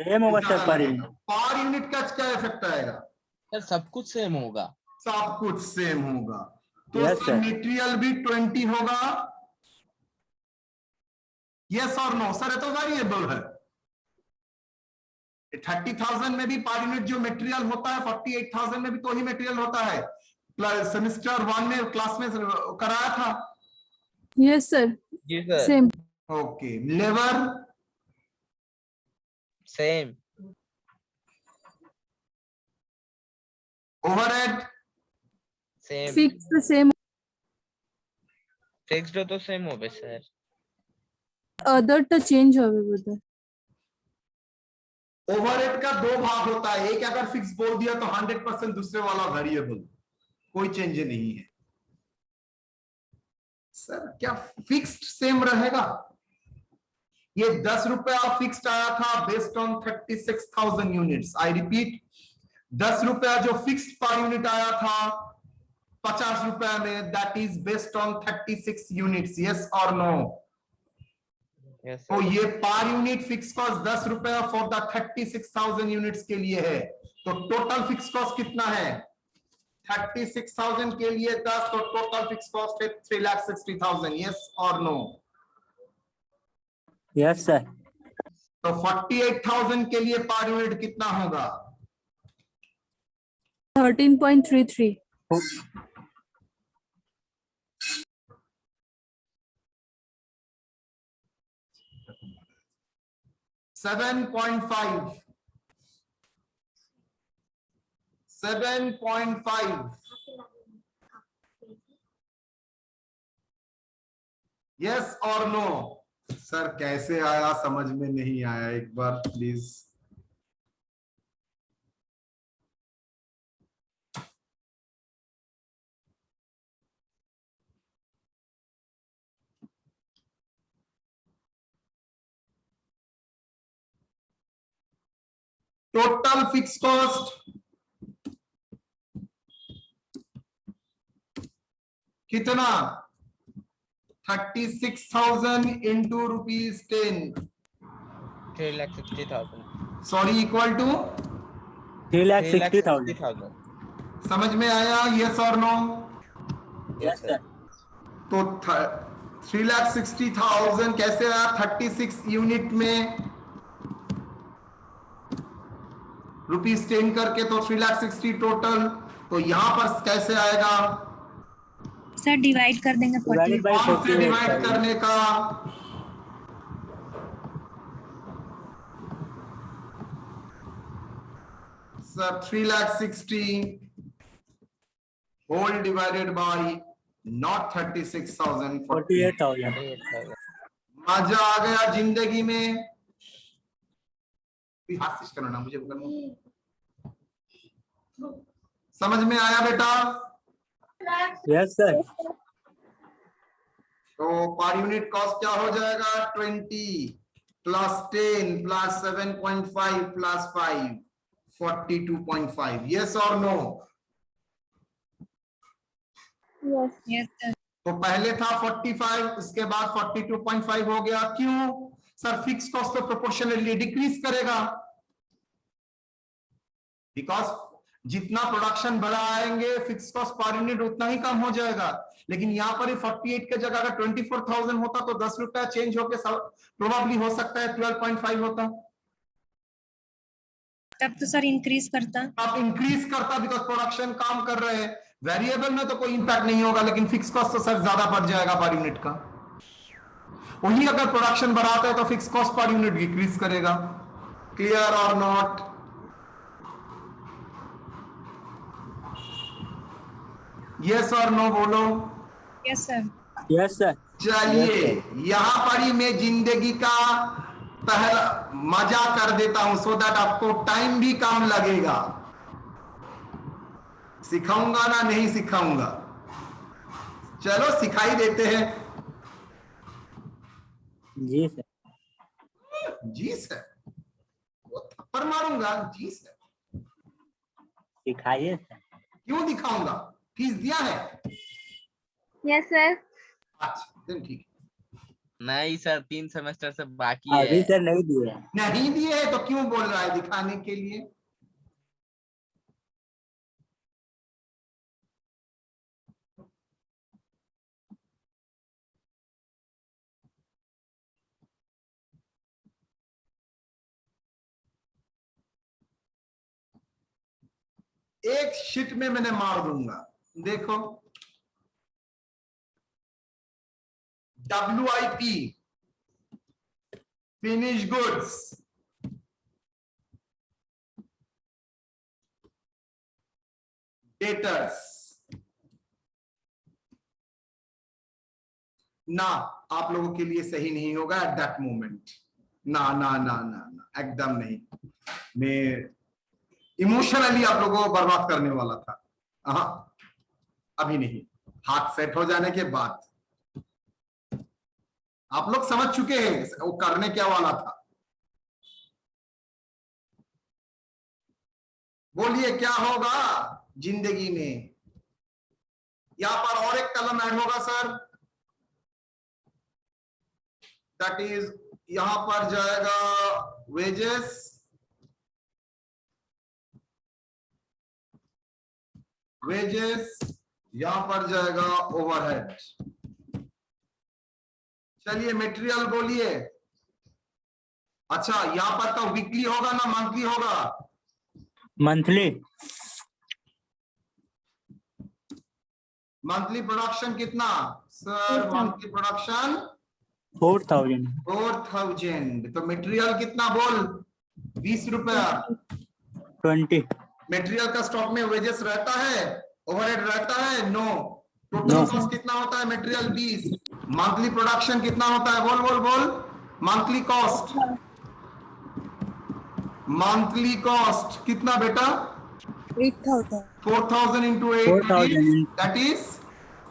सेम होगा sir per unit. Per unit का क्या इफेक्ट आएगा? सर सब कुछ सेम होगा। सब कुछ सेम होगा, तो Yes, सर sir. मेटेरियल भी 20 होगा। यस और नो सर? ये तो वेरिएबल है। 30,000 में भी पर यूनिट जो मटेरियल होता है, 48,000 में भी तो ही मटेरियल होता है। सेमेस्टर 1 में क्लास में कराया था। यस सर जी sir. Same. Okay, labour same. Overhead same. Fix same. Fixed तो सेम होगा सर। अदरটা চেঞ্জ হবে বোধহয়। ओवरहेड का दो भाग होता है, एक अगर फिक्स बोल दिया तो 100%, दूसरे वाला वेरिएबल, कोई चेंज नहीं है। सर क्या फिक्स्ड सेम रहेगा? ये 10 रुपया फिक्स्ड आया था based on 36,000 units. I repeat, 10 रुपया जो फिक्स्ड पर यूनिट आया था 50 रुपया में, that is based on 36 units. Yes और नो? यस तो सर। ये पर यूनिट फिक्स कॉस्ट 10 रुपया फॉर द 36,000 यूनिट्स के लिए है। तो टोटल फिक्स कॉस्ट कितना है? 36,000 के लिए 10, तो टोटल फिक्स कॉस्ट है 3,60,000। यस और नो? Yes sir. तो 48,000 के लिए पर यूनिट कितना होगा? 13.33। 7.5 यस और नो? सर कैसे आया, समझ में नहीं आया, एक बार प्लीज। टोटल फिक्स कॉस्ट कितना? 36,000 इंटू ₹10, 3,60,000। Sorry, equal to 3,60,000। समझ में आया? यस और नो? Yes sir. तो 3,60,000 कैसे आया? 36 यूनिट में ₹10 करके, तो 3,60,000 टोटल। तो यहां पर कैसे आएगा? सर डिवाइड कर देंगे Divided by 48। 5 से डिवाइड 48,000। करने का। Sir 3,60,000 whole divided by not 36,000, 48,000। 48,000। मजा आ गया जिंदगी में। हाथ से करना, मुझे करना। समझ में आया बेटा? Yes sir. तो पर यूनिट कॉस्ट क्या हो जाएगा? 20 प्लस 10 प्लस 7.5 प्लस 5, 42.5। यस और नो? Yes sir. तो पहले था 45, उसके बाद 42.5 हो गया। क्यों सर? फिक्स कॉस्ट तो प्रोपोर्शनली डिक्रीज करेगा, बिकॉज जितना प्रोडक्शन बढ़ा आएंगे फिक्स कॉस्ट पर यूनिट उतना ही कम हो जाएगा। लेकिन यहाँ पर 48 के जगह अगर 24,000 होता तो 10 रुपया चेंज होकर प्रोबेबली हो सकता है 12.5 होता। तब तो सर इंक्रीज करता। आप इंक्रीज करता बिकॉज प्रोडक्शन काम कर रहे हैं। वेरिएबल में तो कोई इंपैक्ट नहीं होगा, लेकिन फिक्स कॉस्ट तो सर ज्यादा बढ़ जाएगा पर यूनिट का। वही अगर प्रोडक्शन बढ़ाता है तो fix cost per unit decrease करेगा। क्लियर और नॉट? यस और नो बोलो। Yes sir. Yes, sir. चलिए यहां पर ही मैं जिंदगी का पहला मजा कर देता हूं सो दैट आपको टाइम भी कम लगेगा। सिखाऊंगा ना नहीं सिखाऊंगा, चलो सिखाई देते हैं। जी सर। जी सर, वो थप्पड़ मारूंगा। जी सर, सिखाइए सर। क्यों दिखाऊंगा? फीस दिया है? Yes sir. अच्छा then ठीक नहीं सर, 3 सेमेस्टर से बाकी अभी है। सर नहीं दिए। है। नहीं दिए है तो क्यों बोल रहा है दिखाने के लिए? एक शीट में मैंने मार दूंगा। देखो WIP फिनिश गुड्स, डेटर्स ना, आप लोगों के लिए सही नहीं होगा एट दैट मोमेंट। ना ना ना ना ना, एकदम नहीं। मैं इमोशनली आप लोगों को बर्बाद करने वाला था। हाँ, अभी नहीं, हाथ सेट हो जाने के बाद। आप लोग समझ चुके हैं वो करने क्या वाला था। बोलिए क्या होगा जिंदगी में? यहां पर और एक कलम ऐड होगा सर, दैट इज यहां पर जाएगा वेजेस, वेजेस, यहां पर जाएगा ओवरहेड। चलिए मटेरियल बोलिए। अच्छा यहां पर तो वीकली होगा ना मंथली होगा? मंथली। मंथली प्रोडक्शन कितना सर? Monthly production 4,000। 4000। तो मटेरियल कितना बोल? 20 रुपया। 20। मटेरियल का स्टॉक में वेजेस रहता है, ओवरहेड रहता है? नो। Total No. कॉस्ट कितना होता है? मटेरियल 20। मंथली प्रोडक्शन कितना होता है? बोल बोल बोल। मंथली कॉस्ट, मंथली कॉस्ट कितना बेटा? 8,000 4,000 into 8, 4,000. that is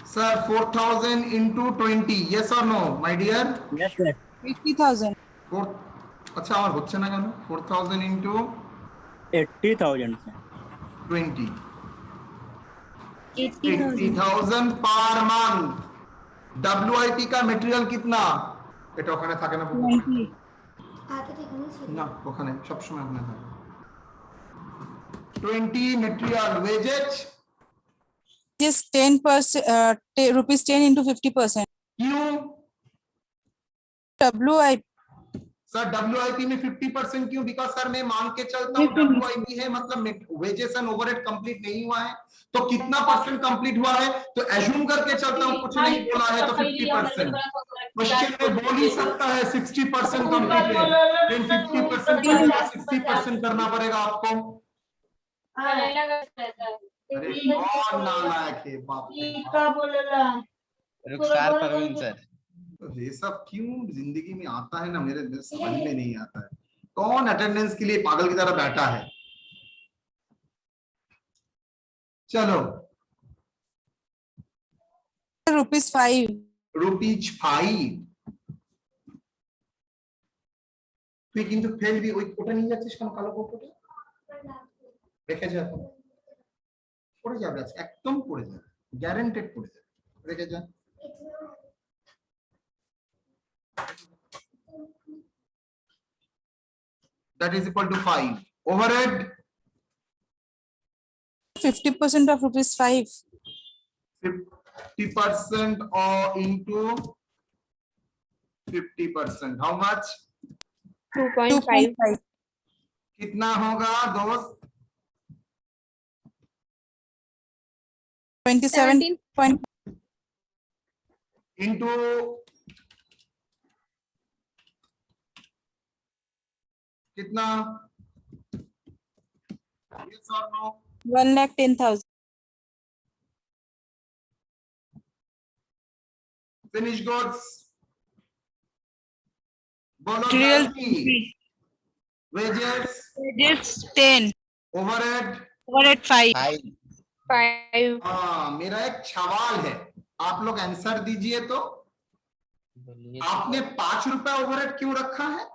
sir 4,000 into 20, yes or no my dear? Yes sir. 80,000 अच्छा আমার হচ্ছে না কেন? 4,000 into 80,000 sir. 20, 80,000। 80,000 per month। WIP का मटेरियल कितना? এটা ওখানে থাকে না বাবু? 90 না ওখানে সব সময় ওখানে থাকে। 20 material wages, just 10%, rupees 10 into 50%। क्यों WIP सर? WIP में 50% क्यों? बिकॉज सर मैं मान के चलता हूँ WIP है मतलब वेजेस एंड ओवरहेड कंप्लीट नहीं हुआ है, तो कितना परसेंट कंप्लीट हुआ है? तो एज्यूम करके चलता हूँ कुछ नहीं बोला है तो 50%। क्वेश्चन में बोल ही सकता है 60% कंप्लीट है, देन 50% का 60% करना पड़ेगा आपको। अरे कौन नालायक है बाप रे बाप। रुखसार परवीन सर। तो ये सब क्यों जिंदगी में आता है ना, मेरे समझ में नहीं आता है। कौन अटेंडेंस के लिए पागल की तरह बैठा है? चलो rupees 5 ₹5। তুই কিন্তু ফেলবি, ওই কোটা নিয়ে যাচ্ছিস কেন? কালো কোটা রেখে যা, পড়ে যাবে আজকে, একদম পড়ে যাবে, গ্যারান্টেড পড়ে যাবে, রেখে যা। That is equal to 5. Overhead 50% of rupees 5 50% or into 50%, how much? 2.5 कितना होगा दोस्त? 27 point into कितना? Yes or no? 1,10,000. Finished goods. बोलो Material जल्दी. Wages, wages 10. overhead. Overhead 5. 5. हाँ, मेरा एक सवाल है, आप लोग आंसर दीजिए तो. आपने 5 रुपए ओवरहेड क्यों रखा है?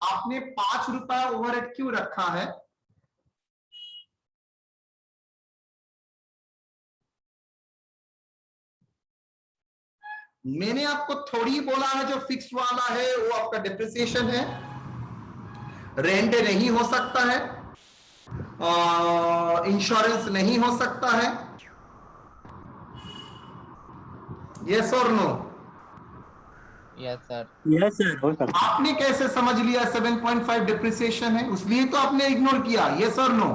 आपने 5 रुपए ओवरहेड क्यों रखा है? मैंने आपको थोड़ी बोला है जो फिक्स वाला है वो आपका डिप्रिसिएशन है, रेंट नहीं हो सकता है, इंश्योरेंस नहीं हो सकता है. यस और no? Yes, sir. Yes sir हो सकता है। आपने कैसे समझ लिया 7.5 डिप्रिसिएशन है, उसलिए तो आपने इग्नोर किया. यस और no?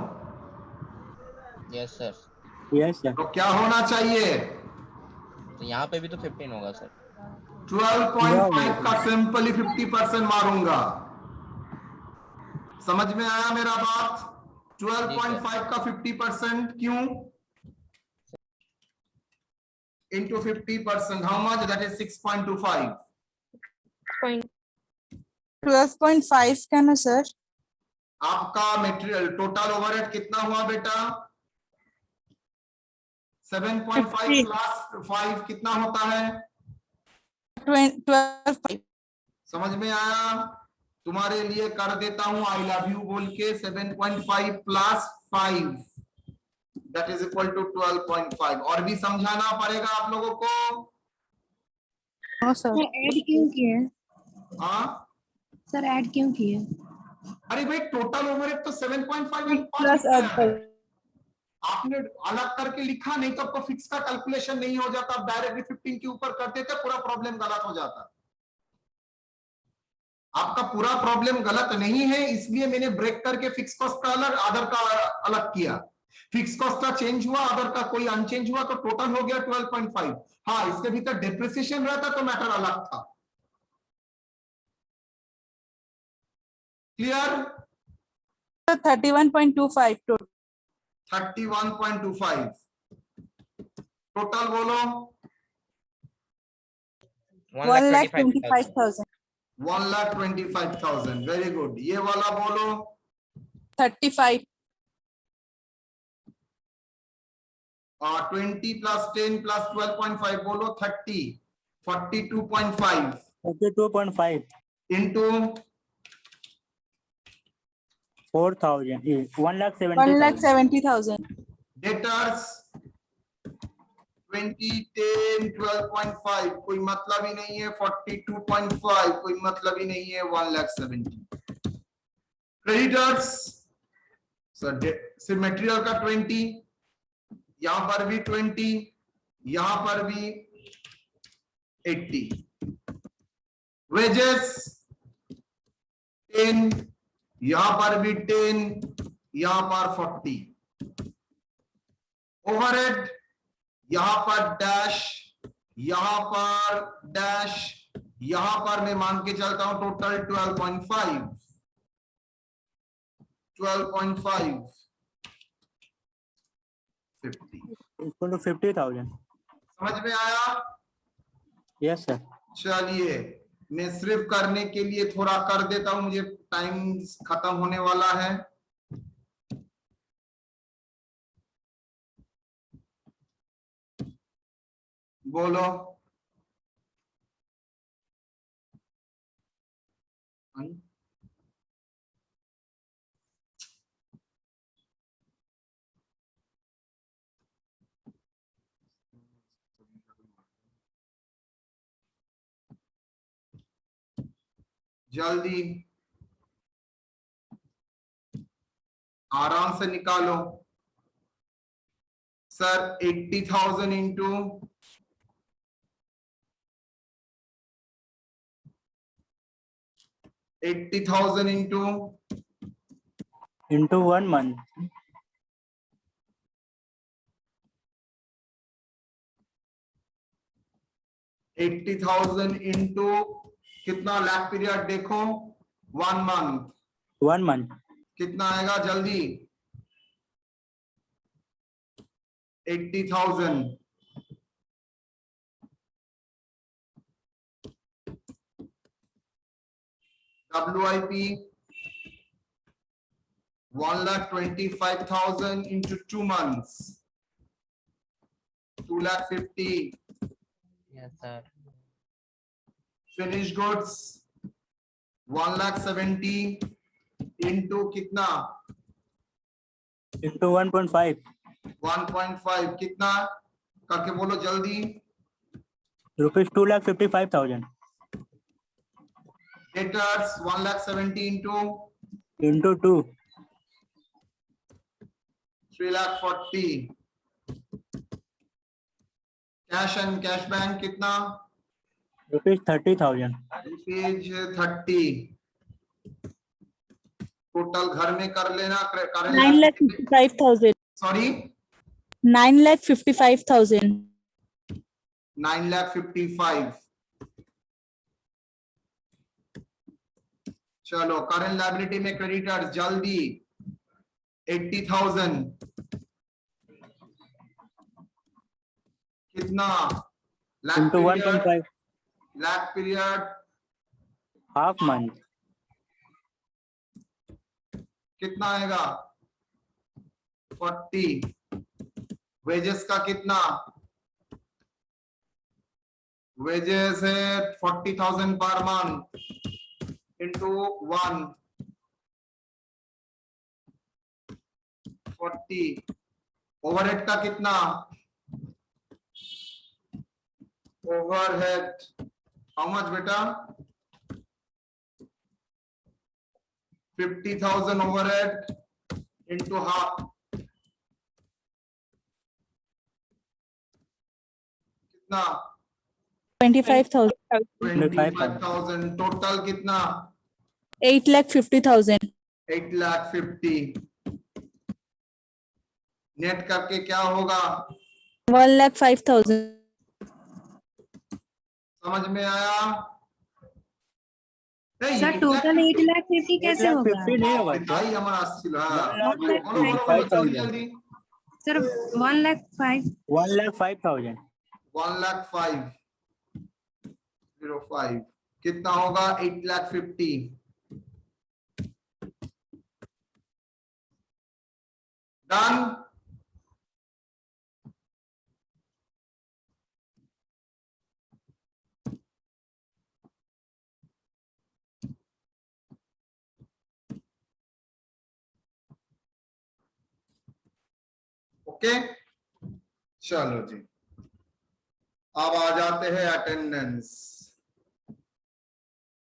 Yes, sir. Yes sir. तो क्या होना चाहिए? तो यहाँ पे भी तो 15 होगा सर. 12.5 का सिंपली 50% मारूंगा. समझ में आया मेरा बात? 12.5 का 50% क्यों? into 50%, how much? That is 6.25. 12.5 का ना सर? आपका मटेरियल टोटल ओवरहेड कितना हुआ बेटा? 7.5 प्लस 5 कितना होता है? 12.5. समझ में आया? तुम्हारे लिए कर देता हूं आई लव यू बोल के. 7.5 plus 5 that is equal to 12.5. और भी समझाना पड़ेगा आप लोगों को. No sir. ऐड क्यों किए? हाँ, सर ऐड क्यों किए? अरे भाई टोटल ओवरहेड तो 7.5 प्लस है. आपने अलग करके लिखा, नहीं तो आपको फिक्स का कैलकुलेशन नहीं हो जाता. आप डायरेक्टली 15 के ऊपर कर देते, पूरा प्रॉब्लम गलत हो जाता. आपका पूरा प्रॉब्लम गलत नहीं है, इसलिए मैंने ब्रेक करके फिक्स कॉस्ट का अलग, अदर का अलग किया. फिक्स कॉस्ट का चेंज हुआ, अदर का कोई अनचेंज हुआ, तो टोटल हो गया 12.5. हाँ, इसके भीतर डिप्रिसिएशन रहता तो मैटर अलग था. क्लियर? 31.25 टोटल. 31.25 टोटल बोलो. 1,25,000. 1,25,000. Very good. ये वाला बोलो. 35. 20 प्लस 10 प्लस 12.5 बोलो. 30. 42.5 42.5 इंटू 4,000 1,70,000 1,70,000. डेटर्स 20 10 12.5 कोई मतलब ही नहीं है. 42.5 कोई मतलब ही नहीं है. 1,70,000. क्रेडिटर्स सिर्फ मटेरियल का 20, यहां पर भी 20, यहां पर भी 80. वेजेस 10, यहां पर भी 10, यहां पर 40. ओवरहेड यहां पर डैश, यहां पर डैश, यहां पर मैं मान के चलता हूं टोटल 12.5. 12.5 50. Equal to 50,000. समझ में आया? Yes sir. चलिए, मैं सिर्फ करने के लिए थोड़ा कर देता हूं, मुझे टाइम खत्म होने वाला है. बोलो. जल्दी आराम से निकालो. Sir 80,000 into 80,000 into 1 month. 80,000 into कितना लैक पीरियड देखो 1 मंथ 1 month. कितना आएगा जल्दी 80,000 WIP 1,25,000 into 2 months 2,50,000 Yes, sir. finished goods 1,70,000 into कितना Into 1.5. 1.5 कितना करके बोलो जल्दी Rupees 2,55,000. debtors 1,70,000 into Into 2. 3,40,000 cash and cash bank कितना Rupees 30,000. रुपीज 30 टोटल घर में कर लेना 9,55,000. सॉरी 9,55,000. 9,55,000 चलो करंट लायबिलिटी में क्रेडिटर्स जल्दी 80,000 कितना Into 1.5. Lag period Half month. कितना आएगा 40 वेजेस का कितना वेजेस है 40,000 पर मंथ इंटू 1 40 ओवरहेड का कितना ओवरहेड हाउ मच बेटा 50,000 overhead into half कितना 25,000. 25,000 टोटल कितना 8,50,000. 8,50,000 नेट करके क्या होगा 1,05,000. समझ में आया नहीं सर टोटल 8,50,000 कैसे होगा 8,50,000 नहीं होगा सर. ताई हमारा अस्सी हाँ 1,05,000. जल्दी सर 1,05,000 1,05,000. 1,05,005 कितना होगा 8,50,000 डन ओके चलो जी अब आ जाते हैं अटेंडेंस